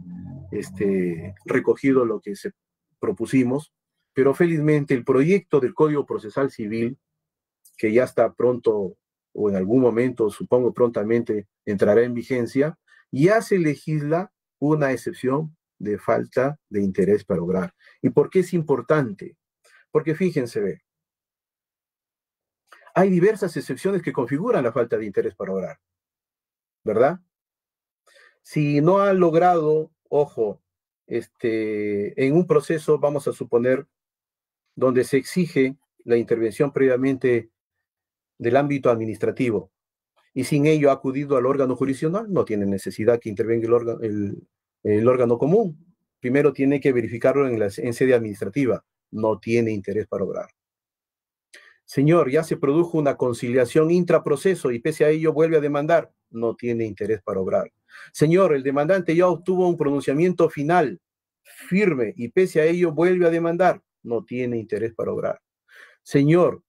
recogido lo que se propusimos, pero felizmente el proyecto del Código Procesal Civil, que ya está pronto o en algún momento, supongo prontamente, entrará en vigencia, ya se legisla una excepción de falta de interés para obrar. ¿Y por qué es importante? Porque fíjense, ve, hay diversas excepciones que configuran la falta de interés para obrar, ¿verdad? Si no ha logrado, ojo, en un proceso, vamos a suponer, donde se exige la intervención previamente del ámbito administrativo, y sin ello ha acudido al órgano jurisdiccional, no tiene necesidad que intervenga el órgano común. Primero tiene que verificarlo en sede administrativa, no tiene interés para obrar. Señor, ya se produjo una conciliación intraproceso y pese a ello vuelve a demandar, no tiene interés para obrar. Señor, el demandante ya obtuvo un pronunciamiento final firme y pese a ello vuelve a demandar, no tiene interés para obrar. Señor,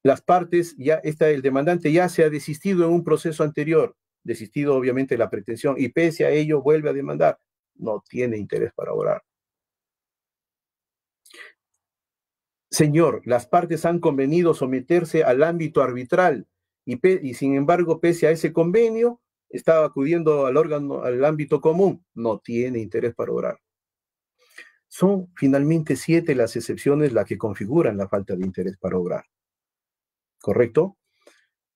las partes, el demandante ya se ha desistido en un proceso anterior, desistido obviamente la pretensión y pese a ello vuelve a demandar, no tiene interés para obrar. Señor, las partes han convenido someterse al ámbito arbitral y sin embargo, pese a ese convenio, estaba acudiendo al ámbito común, no tiene interés para obrar. Son finalmente 7 las excepciones las que configuran la falta de interés para obrar. ¿Correcto?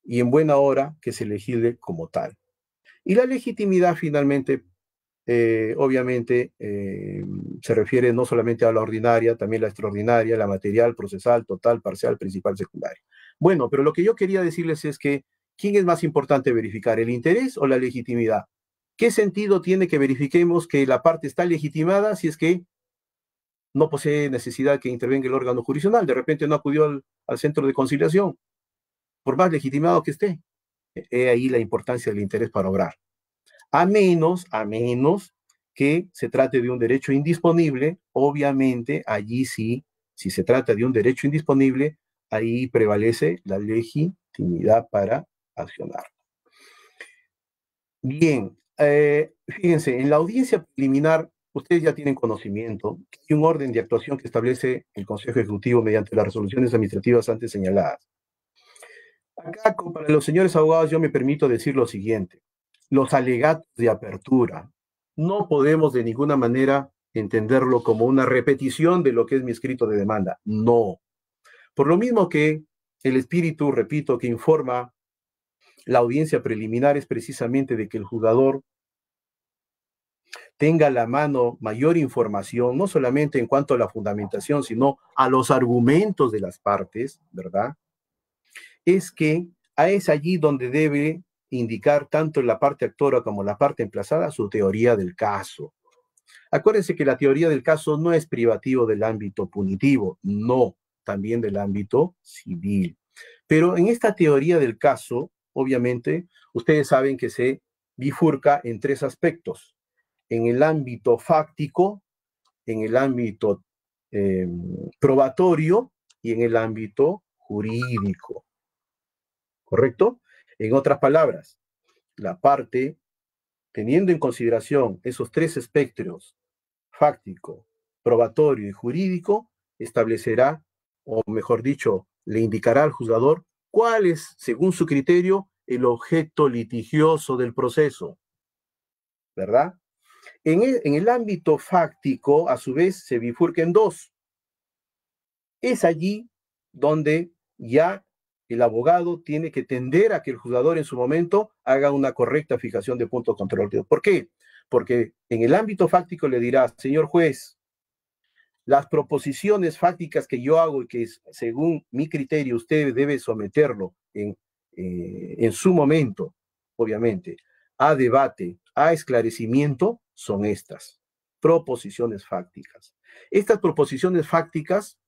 Y en buena hora que se legisle como tal. Y la legitimidad finalmente, obviamente, se refiere no solamente a la ordinaria, también la extraordinaria, la material, procesal, total, parcial, principal, secundaria. Bueno, pero lo que yo quería decirles es que, ¿quién es más importante verificar, el interés o la legitimidad? ¿Qué sentido tiene que verifiquemos que la parte está legitimada si es que no posee necesidad que intervenga el órgano jurisdiccional? De repente no acudió al centro de conciliación, por más legitimado que esté. He ahí la importancia del interés para obrar. A menos que se trate de un derecho indisponible, obviamente allí sí, si se trata de un derecho indisponible, ahí prevalece la legitimidad para accionar. Bien, fíjense, en la audiencia preliminar, ustedes ya tienen conocimiento que hay un orden de actuación que establece el Consejo Ejecutivo mediante las resoluciones administrativas antes señaladas. Acá, para los señores abogados, yo me permito decir lo siguiente. Los alegatos de apertura no podemos de ninguna manera entenderlo como una repetición de lo que es mi escrito de demanda. No. Por lo mismo que el espíritu, repito, que informa la audiencia preliminar es precisamente de que el juzgador tenga a la mano mayor información, no solamente en cuanto a la fundamentación, sino a los argumentos de las partes, ¿verdad? Es que es allí donde debe indicar tanto la parte actora como la parte emplazada su teoría del caso. Acuérdense que la teoría del caso no es privativo del ámbito punitivo, no, también del ámbito civil. Pero en esta teoría del caso, obviamente, ustedes saben que se bifurca en 3 aspectos. En el ámbito fáctico, en el ámbito probatorio y en el ámbito jurídico. ¿Correcto? En otras palabras, la parte, teniendo en consideración esos tres espectros, fáctico, probatorio y jurídico, establecerá, o mejor dicho, le indicará al juzgador cuál es, según su criterio, el objeto litigioso del proceso, ¿verdad? En el ámbito fáctico, a su vez, se bifurca en dos. Es allí donde ya el abogado tiene que tender a que el juzgador en su momento haga una correcta fijación de puntos controvertidos. ¿Por qué? Porque en el ámbito fáctico le dirá, señor juez, las proposiciones fácticas que yo hago y que según mi criterio usted debe someterlo en su momento, obviamente, a debate, a esclarecimiento, son estas proposiciones fácticas. Estas proposiciones fácticas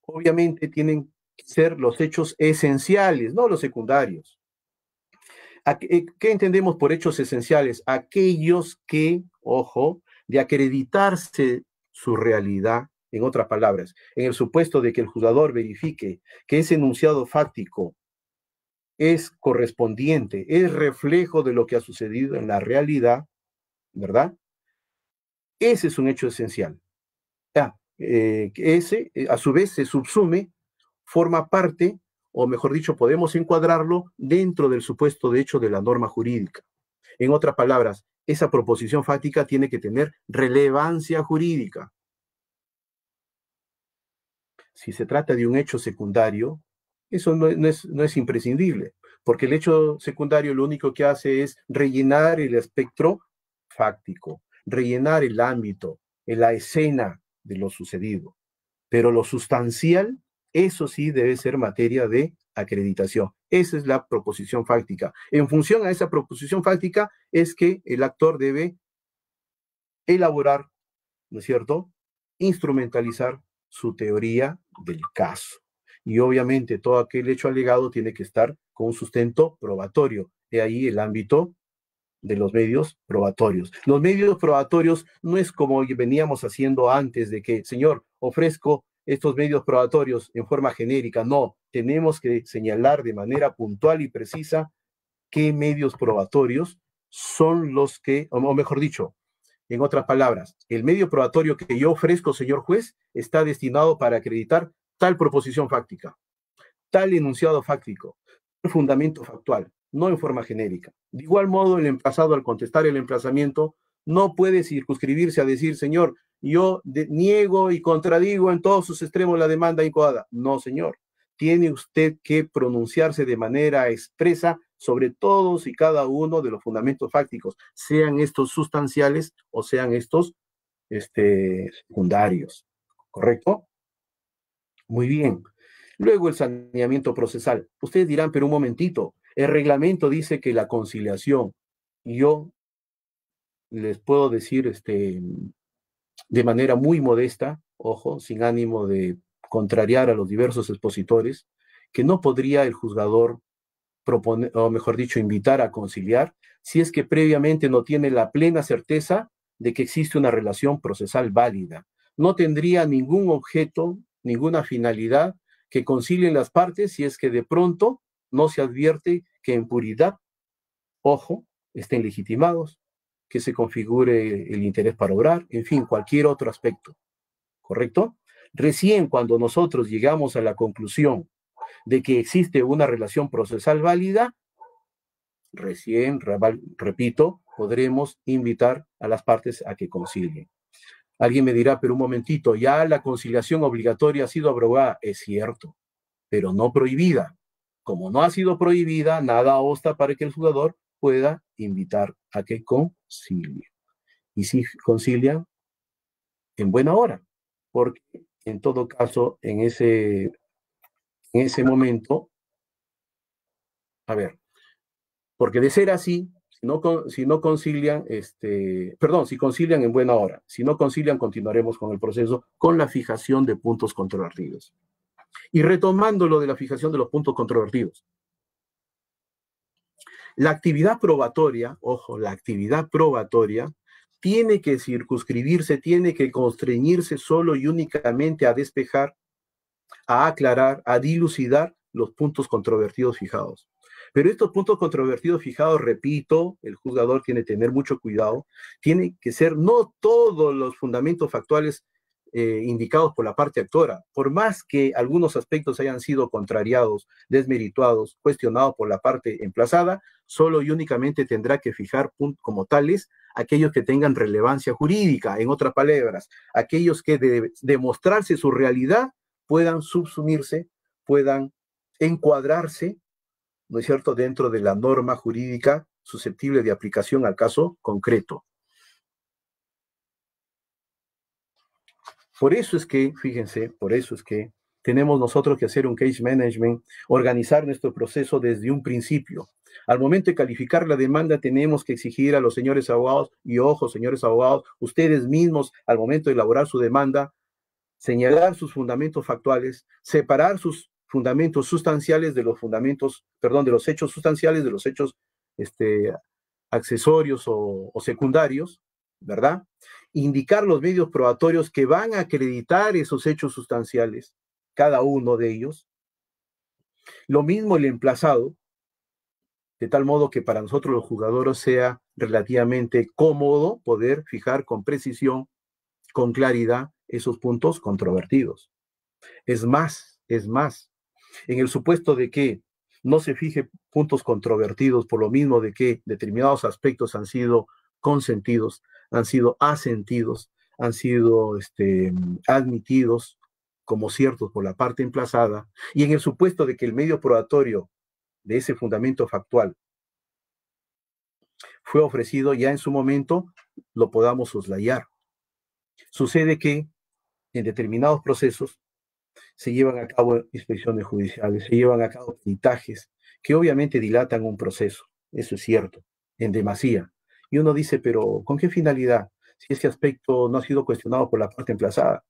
obviamente tienen que ser los hechos esenciales, no los secundarios. ¿Qué entendemos por hechos esenciales? Aquellos que, ojo, de acreditarse su realidad, en otras palabras, en el supuesto de que el juzgador verifique que ese enunciado fáctico es correspondiente, es reflejo de lo que ha sucedido en la realidad, ¿verdad? Ese es un hecho esencial. Ese, a su vez, se subsume, forma parte, o mejor dicho, podemos encuadrarlo dentro del supuesto de hecho de la norma jurídica. En otras palabras, esa proposición fáctica tiene que tener relevancia jurídica. Si se trata de un hecho secundario, eso no es imprescindible, porque el hecho secundario lo único que hace es rellenar el espectro fáctico, rellenar el ámbito, la escena de lo sucedido. Pero lo sustancial, eso sí debe ser materia de acreditación. Esa es la proposición fáctica. En función a esa proposición fáctica es que el actor debe elaborar, ¿no es cierto?, instrumentalizar su teoría del caso. Y obviamente todo aquel hecho alegado tiene que estar con un sustento probatorio. De ahí el ámbito de los medios probatorios. Los medios probatorios no es como veníamos haciendo antes de que, señor, ofrezco estos medios probatorios en forma genérica. No, tenemos que señalar de manera puntual y precisa qué medios probatorios son los que, o mejor dicho, en otras palabras, el medio probatorio que yo ofrezco, señor juez, está destinado para acreditar tal proposición fáctica, tal enunciado fáctico, tal fundamento factual, no en forma genérica. De igual modo, el emplazado, al contestar el emplazamiento, no puede circunscribirse a decir, señor, yo niego y contradigo en todos sus extremos la demanda incoada. No, señor. Tiene usted que pronunciarse de manera expresa sobre todos y cada uno de los fundamentos fácticos, sean estos sustanciales o sean estos secundarios. ¿Correcto? Muy bien. Luego el saneamiento procesal. Ustedes dirán, pero un momentito, el reglamento dice que la conciliación, yo les puedo decir de manera muy modesta, ojo, sin ánimo de contrariar a los diversos expositores, que no podría el juzgador proponer, o mejor dicho, invitar a conciliar, si es que previamente no tiene la plena certeza de que existe una relación procesal válida. No tendría ningún objeto, ninguna finalidad que concilien las partes si es que de pronto no se advierte que en puridad, ojo, estén legitimados, que se configure el interés para obrar, en fin, cualquier otro aspecto. ¿Correcto? Recién cuando nosotros llegamos a la conclusión de que existe una relación procesal válida, recién, repito, podremos invitar a las partes a que concilien. Alguien me dirá, pero un momentito, ya la conciliación obligatoria ha sido abrogada. Es cierto, pero no prohibida. Como no ha sido prohibida, nada obsta para que el juzgador pueda invitar a que concilie. Y si concilian, en buena hora, porque en todo caso, en ese momento, a ver, porque de ser así, si no concilian, si concilian en buena hora, si no concilian, continuaremos con el proceso con la fijación de puntos controvertidos. Y retomando lo de la fijación de los puntos controvertidos, la actividad probatoria, ojo, la actividad probatoria tiene que circunscribirse, tiene que constreñirse solo y únicamente a despejar a aclarar, a dilucidar los puntos controvertidos fijados. Pero estos puntos controvertidos fijados, repito, el juzgador tiene que tener mucho cuidado, tiene que ser no todos los fundamentos factuales indicados por la parte actora, por más que algunos aspectos hayan sido contrariados, desmerituados, cuestionados por la parte emplazada, solo y únicamente tendrá que fijar como tales aquellos que tengan relevancia jurídica, en otras palabras, aquellos que de demostrarse su realidad puedan subsumirse, puedan encuadrarse, ¿no es cierto?, dentro de la norma jurídica susceptible de aplicación al caso concreto. Por eso es que, fíjense, por eso es que tenemos nosotros que hacer un case management, organizar nuestro proceso desde un principio. Al momento de calificar la demanda, tenemos que exigir a los señores abogados, y ojo, señores abogados, ustedes mismos, al momento de elaborar su demanda, señalar sus fundamentos factuales, separar sus fundamentos sustanciales de los fundamentos, perdón, de los hechos sustanciales, de los hechos accesorios o secundarios, ¿verdad? Indicar los medios probatorios que van a acreditar esos hechos sustanciales, cada uno de ellos. Lo mismo el emplazado, de tal modo que para nosotros los juzgadores sea relativamente cómodo poder fijar con precisión, con claridad, esos puntos controvertidos. Es más, en el supuesto de que no se fije puntos controvertidos por lo mismo de que determinados aspectos han sido consentidos, han sido asentidos, han sido admitidos como ciertos por la parte emplazada, y en el supuesto de que el medio probatorio de ese fundamento factual fue ofrecido ya en su momento, lo podamos soslayar. Sucede que en determinados procesos se llevan a cabo inspecciones judiciales, se llevan a cabo peritajes, que obviamente dilatan un proceso, eso es cierto, en demasía. Y uno dice, pero ¿con qué finalidad? Si este aspecto no ha sido cuestionado por la parte emplazada.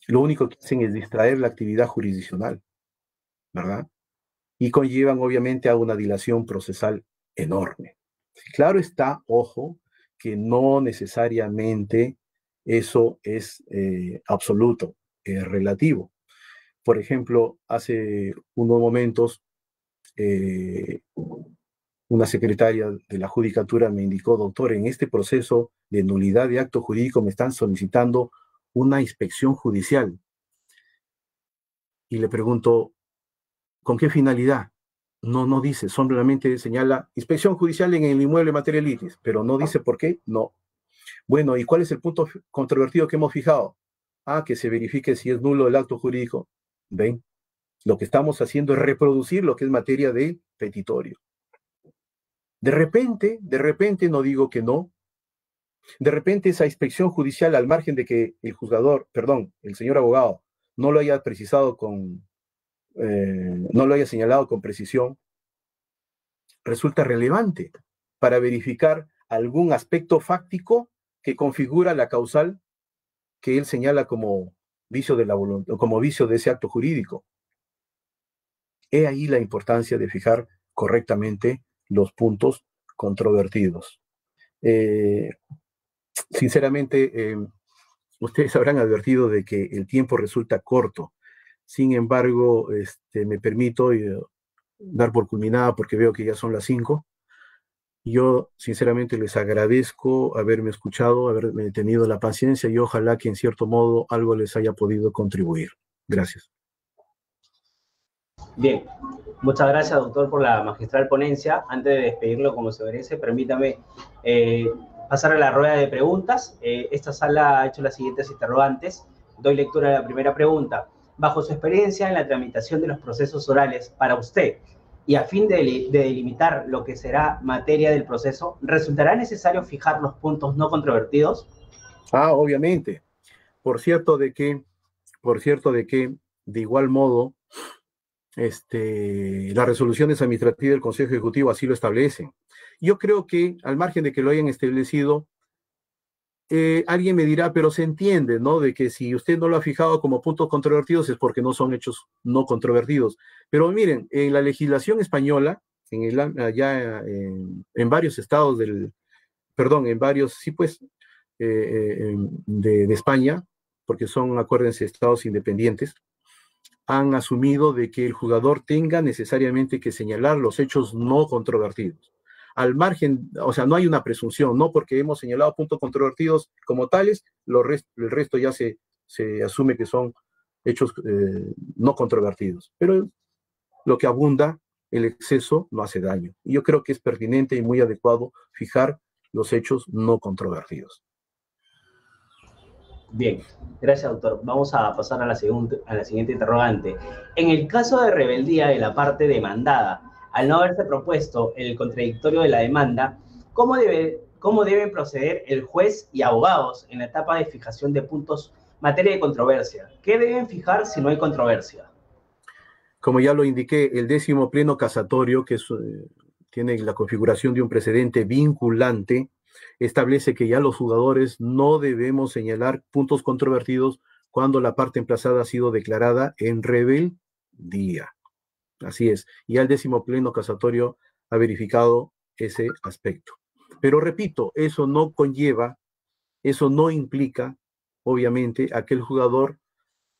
Lo único que hacen es distraer la actividad jurisdiccional, ¿verdad? Y conllevan obviamente a una dilación procesal enorme. Claro está, ojo, que no necesariamente eso es absoluto, es relativo. Por ejemplo, hace unos momentos, una secretaria de la Judicatura me indicó, doctor, en este proceso de nulidad de acto jurídico me están solicitando una inspección judicial. Y le pregunto, ¿con qué finalidad? No dice, solamente señala inspección judicial en el inmueble materia litis, pero no dice por qué, no. Bueno, ¿y cuál es el punto controvertido que hemos fijado? Que se verifique si es nulo el acto jurídico. ¿Ven? Lo que estamos haciendo es reproducir lo que es materia de petitorio. De repente, no digo que no, de repente esa inspección judicial, al margen de que el juzgador, perdón, el señor abogado, no lo haya precisado no lo haya señalado con precisión, resulta relevante para verificar algún aspecto fáctico que configura la causal que él señala como vicio de la voluntad, como vicio de ese acto jurídico. He ahí la importancia de fijar correctamente los puntos controvertidos. Sinceramente, ustedes habrán advertido de que el tiempo resulta corto. Sin embargo, me permito dar por culminada porque veo que ya son las 5. Yo sinceramente les agradezco haberme escuchado, haberme tenido la paciencia y ojalá que en cierto modo algo les haya podido contribuir. Gracias. Bien, muchas gracias, doctor, por la magistral ponencia. Antes de despedirlo como se merece, permítame pasar a la rueda de preguntas. Esta sala ha hecho las siguientes interrogantes. Doy lectura a la primera pregunta. Bajo su experiencia en la tramitación de los procesos orales, para usted, y a fin de delimitar lo que será materia del proceso, ¿resultará necesario fijar los puntos no controvertidos? Obviamente. Por cierto de que, de igual modo, las resoluciones administrativas del Consejo Ejecutivo así lo establecen. Yo creo que, al margen de que lo hayan establecido, alguien me dirá, pero se entiende, ¿no? De que si usted no lo ha fijado como puntos controvertidos es porque no son hechos no controvertidos. Pero miren, en la legislación española, en varios estados en varios, sí pues, de España, porque son, acuérdense, estados independientes, han asumido de que el jugador tenga necesariamente que señalar los hechos no controvertidos. Al margen, o sea, no hay una presunción, no porque hemos señalado puntos controvertidos como tales, el resto ya se asume que son hechos no controvertidos. Pero lo que abunda, el exceso, no hace daño. Y yo creo que es pertinente y muy adecuado fijar los hechos no controvertidos. Bien, gracias, doctor. Vamos a pasar a la siguiente interrogante. En el caso de rebeldía de la parte demandada, al no haberse propuesto el contradictorio de la demanda, ¿cómo deben proceder el juez y abogados en la etapa de fijación de puntos materia de controversia? ¿Qué deben fijar si no hay controversia? Como ya lo indiqué, el 10º pleno casatorio, que tiene la configuración de un precedente vinculante, establece que ya los jugadores no debemos señalar puntos controvertidos cuando la parte emplazada ha sido declarada en rebeldía. Así es. Y ya el 10º pleno casatorio ha verificado ese aspecto. Pero repito, eso no conlleva, eso no implica, obviamente, a que el jugador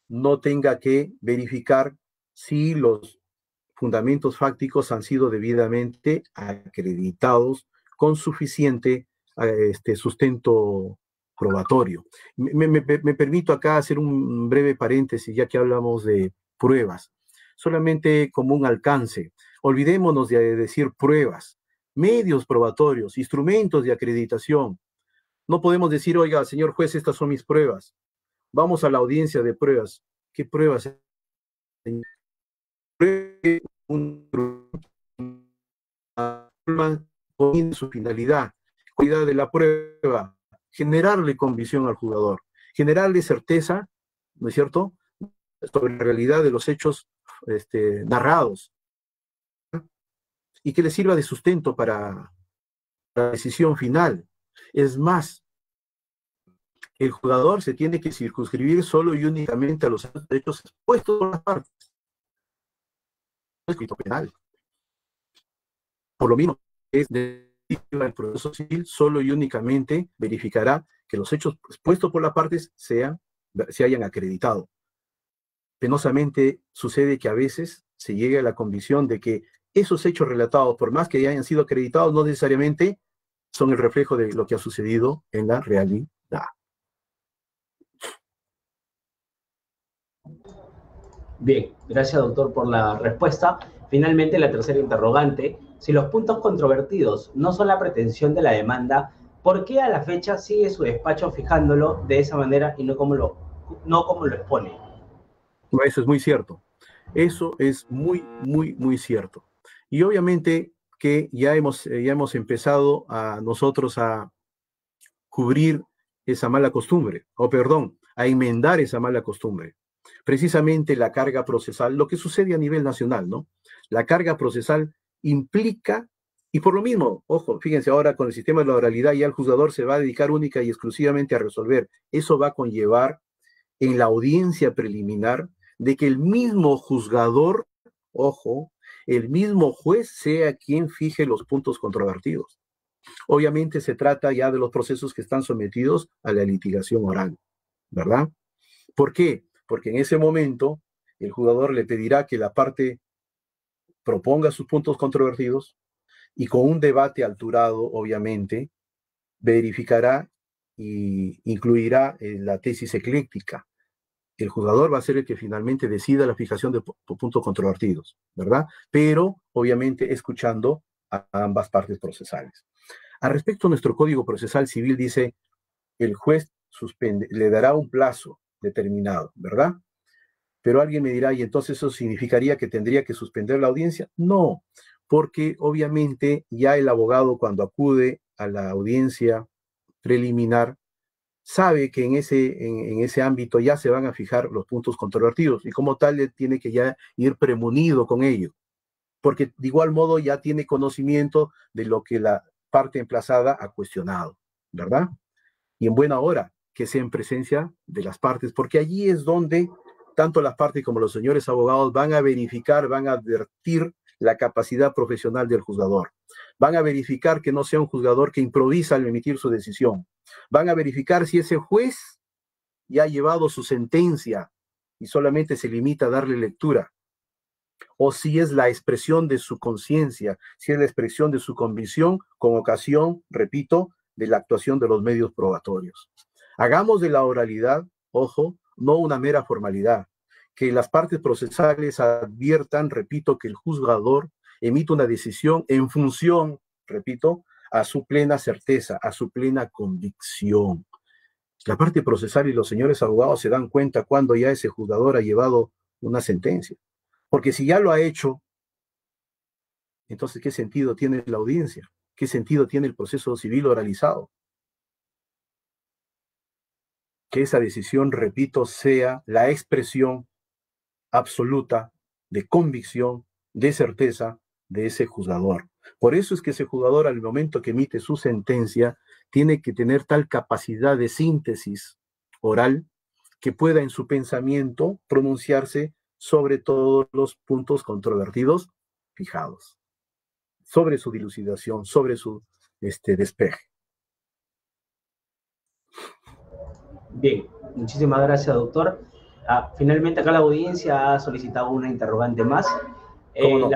no tenga que verificar si los fundamentos fácticos han sido debidamente acreditados con suficiente sustento probatorio. Me permito acá hacer un breve paréntesis, ya que hablamos de pruebas, solamente como un alcance. Olvidémonos de decir pruebas, medios probatorios, instrumentos de acreditación. No podemos decir, oiga, señor juez, estas son mis pruebas. Vamos a la audiencia de pruebas. ¿Qué pruebas? Con su finalidad, cuidar de la prueba, generarle convicción al jugador, generarle certeza, ¿no es cierto?, sobre la realidad de los hechos narrados, y que le sirva de sustento para la decisión final. Es más, el jugador se tiene que circunscribir solo y únicamente a los hechos expuestos por las partes. Escrito penal. Por lo mismo, es el proceso civil solo y únicamente verificará que los hechos expuestos por las partes se hayan acreditado. Penosamente sucede que a veces se llega a la convicción de que esos hechos relatados, por más que ya hayan sido acreditados, no necesariamente son el reflejo de lo que ha sucedido en la realidad. Bien, gracias, doctor, por la respuesta. Finalmente, la tercera interrogante: si los puntos controvertidos no son la pretensión de la demanda, ¿por qué a la fecha sigue su despacho fijándolo de esa manera y no como lo expone? Eso es muy cierto. Eso es muy, muy, muy cierto. Y obviamente que ya hemos empezado nosotros a cubrir esa mala costumbre, a enmendar esa mala costumbre. Precisamente la carga procesal, lo que sucede a nivel nacional, ¿no? La carga procesal implica, y por lo mismo, ojo, fíjense ahora con el sistema de la oralidad, ya el juzgador se va a dedicar única y exclusivamente a resolver. Eso va a conllevar en la audiencia preliminar de que el mismo juzgador, ojo, el mismo juez sea quien fije los puntos controvertidos. Obviamente se trata ya de los procesos que están sometidos a la litigación oral, ¿verdad? ¿Por qué? Porque en ese momento el jugador le pedirá que la parte proponga sus puntos controvertidos y con un debate alturado, obviamente, verificará e incluirá la tesis ecléctica. El jugador va a ser el que finalmente decida la fijación de puntos controvertidos, ¿verdad? Pero, obviamente, escuchando a ambas partes procesales. Al respecto, nuestro Código Procesal Civil dice, el juez le dará un plazo determinado, ¿verdad? Pero alguien me dirá, ¿y entonces eso significaría que tendría que suspender la audiencia? No, porque obviamente ya el abogado cuando acude a la audiencia preliminar sabe que en ese ámbito ya se van a fijar los puntos controvertidos y como tal él tiene que ya ir premunido con ello, porque de igual modo ya tiene conocimiento de lo que la parte emplazada ha cuestionado, ¿verdad? Y en buena hora que sea en presencia de las partes, porque allí es donde tanto las partes como los señores abogados van a verificar, van a advertir la capacidad profesional del juzgador. Van a verificar que no sea un juzgador que improvisa al emitir su decisión. Van a verificar si ese juez y ha llevado su sentencia y solamente se limita a darle lectura, o si es la expresión de su conciencia, si es la expresión de su convicción con ocasión, repito, de la actuación de los medios probatorios. Hagamos de la oralidad, ojo, no una mera formalidad, que las partes procesales adviertan, repito, que el juzgador emite una decisión en función, repito, a su plena certeza, a su plena convicción. La parte procesal y los señores abogados se dan cuenta cuando ya ese juzgador ha llevado una sentencia. Porque si ya lo ha hecho, entonces, ¿qué sentido tiene la audiencia? ¿Qué sentido tiene el proceso civil oralizado? Que esa decisión, repito, sea la expresión absoluta de convicción, de certeza de ese juzgador. Por eso es que ese juzgador, al momento que emite su sentencia, tiene que tener tal capacidad de síntesis oral que pueda en su pensamiento pronunciarse sobre todos los puntos controvertidos fijados, sobre su dilucidación, sobre su despeje. Bien, muchísimas gracias, doctor. Finalmente acá la audiencia ha solicitado una interrogante más. ¿Cómo no?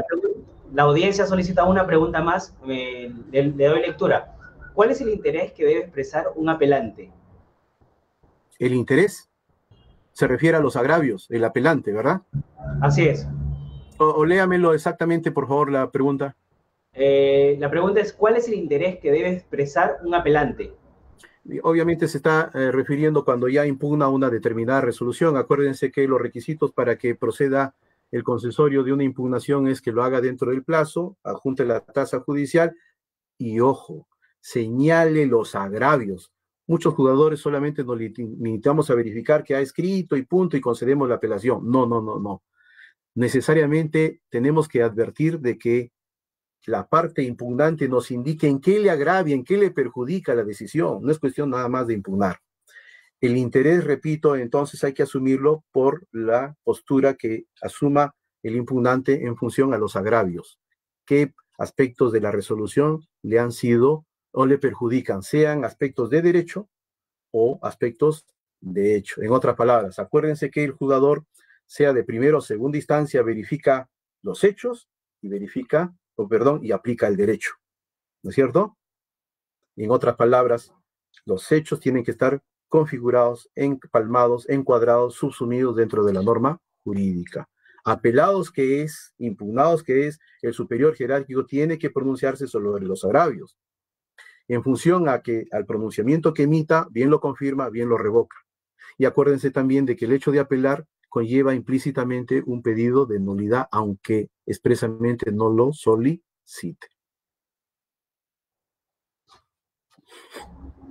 La audiencia ha solicitado una pregunta más. Le doy lectura. ¿Cuál es el interés que debe expresar un apelante? El interés se refiere a los agravios, el apelante, ¿verdad? Así es. O léamelo exactamente, por favor, la pregunta. La pregunta es, ¿cuál es el interés que debe expresar un apelante? Obviamente se está refiriendo cuando ya impugna una determinada resolución. Acuérdense que los requisitos para que proceda el concesorio de una impugnación es que lo haga dentro del plazo, adjunte la tasa judicial y, ojo, señale los agravios. Muchos jugadores solamente nos limitamos a verificar que ha escrito y punto y concedemos la apelación. No, no, no, no. Necesariamente tenemos que advertir de que la parte impugnante nos indique en qué le agravia, en qué le perjudica la decisión. No es cuestión nada más de impugnar. El interés, repito, entonces hay que asumirlo por la postura que asuma el impugnante en función a los agravios. ¿Qué aspectos de la resolución le han sido o le perjudican? Sean aspectos de derecho o aspectos de hecho. En otras palabras, acuérdense que el juzgador, sea de primera o segunda instancia, verifica los hechos y y aplica el derecho. ¿No es cierto? En otras palabras, los hechos tienen que estar configurados, empalmados, encuadrados, subsumidos dentro de la norma jurídica. Apelados que es, impugnados que es, el superior jerárquico tiene que pronunciarse sobre los agravios. En función al pronunciamiento que emita, bien lo confirma, bien lo revoca. Y acuérdense también de que el hecho de apelar conlleva implícitamente un pedido de nulidad, aunque expresamente no lo solicite.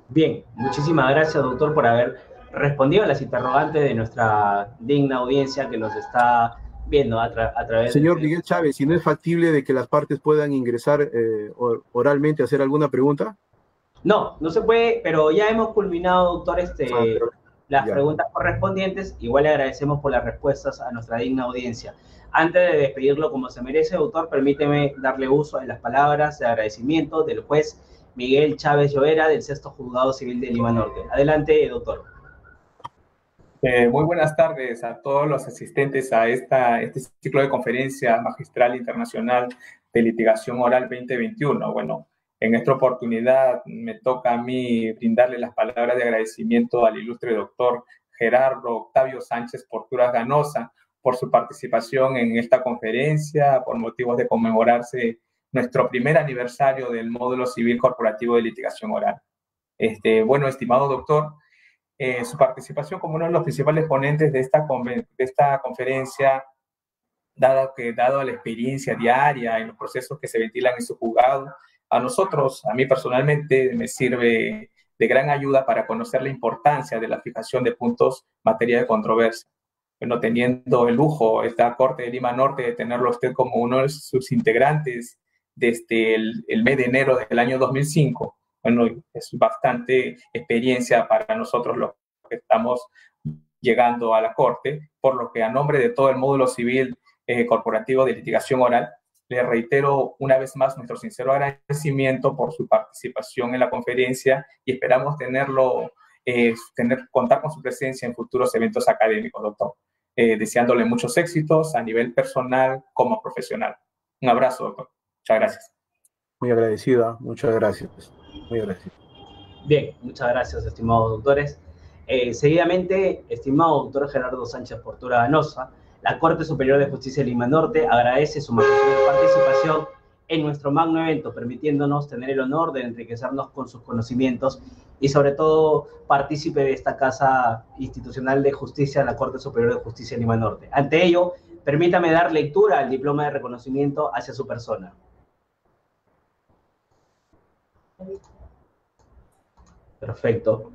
Bien, muchísimas gracias, doctor, por haber respondido a las interrogantes de nuestra digna audiencia que nos está viendo a través Señor Miguel Chávez, si no es factible de que las partes puedan ingresar oralmente a hacer alguna pregunta. No, no se puede, pero ya hemos culminado, doctor, las preguntas correspondientes. Igual le agradecemos por las respuestas a nuestra digna audiencia. Antes de despedirlo como se merece, doctor, permíteme darle uso a las palabras de agradecimiento del juez Miguel Chávez Llovera, del Sexto Juzgado Civil de Lima Norte. Adelante, doctor. Muy buenas tardes a todos los asistentes a este ciclo de conferencia magistral internacional de litigación oral 2021. Bueno, en esta oportunidad me toca a mí brindarle las palabras de agradecimiento al ilustre doctor Gerardo Octavio Sánchez Porturas Ganosa por su participación en esta conferencia por motivos de conmemorarse nuestro primer aniversario del módulo civil corporativo de litigación oral. Bueno, estimado doctor, su participación como uno de los principales ponentes de esta conferencia, dado la experiencia diaria en los procesos que se ventilan en su juzgado, a mí personalmente, me sirve de gran ayuda para conocer la importancia de la fijación de puntos en materia de controversia. Bueno, teniendo el lujo, esta Corte de Lima Norte, de tenerlo usted como uno de sus integrantes desde el mes de enero del año 2005, bueno, es bastante experiencia para nosotros los que estamos llegando a la Corte, por lo que a nombre de todo el módulo civil corporativo de litigación oral, le reitero una vez más nuestro sincero agradecimiento por su participación en la conferencia y esperamos tenerlo contar con su presencia en futuros eventos académicos, doctor. Deseándole muchos éxitos a nivel personal como profesional. Un abrazo, doctor. Muchas gracias. Muy agradecida, muchas gracias. Muy agradecido. Bien, muchas gracias, estimados doctores. Seguidamente, estimado doctor Gerardo Sánchez Portura Ganosa, la Corte Superior de Justicia de Lima Norte agradece su magistral participación en nuestro magno evento, permitiéndonos tener el honor de enriquecernos con sus conocimientos y sobre todo partícipe de esta Casa Institucional de Justicia, la Corte Superior de Justicia de Lima Norte. Ante ello, permítame dar lectura al diploma de reconocimiento hacia su persona. Perfecto.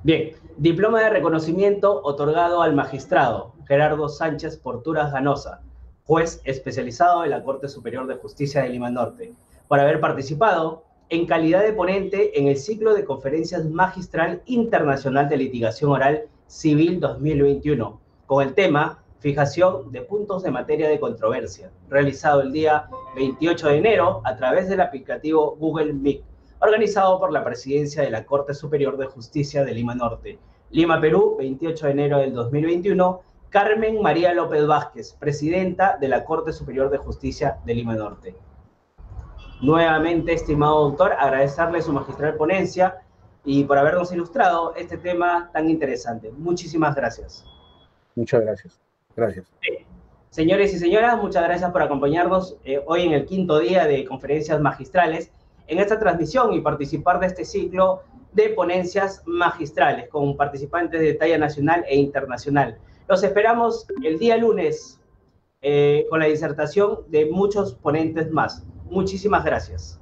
Bien, diploma de reconocimiento otorgado al magistrado Gerardo Sánchez Porturas Ganosa, juez especializado de la Corte Superior de Justicia de Lima Norte, por haber participado en calidad de ponente en el ciclo de conferencias magistral internacional de litigación oral civil 2021, con el tema Fijación de puntos de materia de controversia, realizado el día 28 de enero a través del aplicativo Google Meet, organizado por la Presidencia de la Corte Superior de Justicia de Lima Norte. Lima, Perú, 28 de enero del 2021. Carmen María López Vázquez, Presidenta de la Corte Superior de Justicia de Lima Norte. Nuevamente, estimado doctor, agradecerle su magistral ponencia y por habernos ilustrado este tema tan interesante. Muchísimas gracias. Muchas gracias. Gracias. Señores y señoras, muchas gracias por acompañarnos hoy en el quinto día de conferencias magistrales en esta transmisión y participar de este ciclo de ponencias magistrales con participantes de talla nacional e internacional. Los esperamos el día lunes con la disertación de muchos ponentes más. Muchísimas gracias.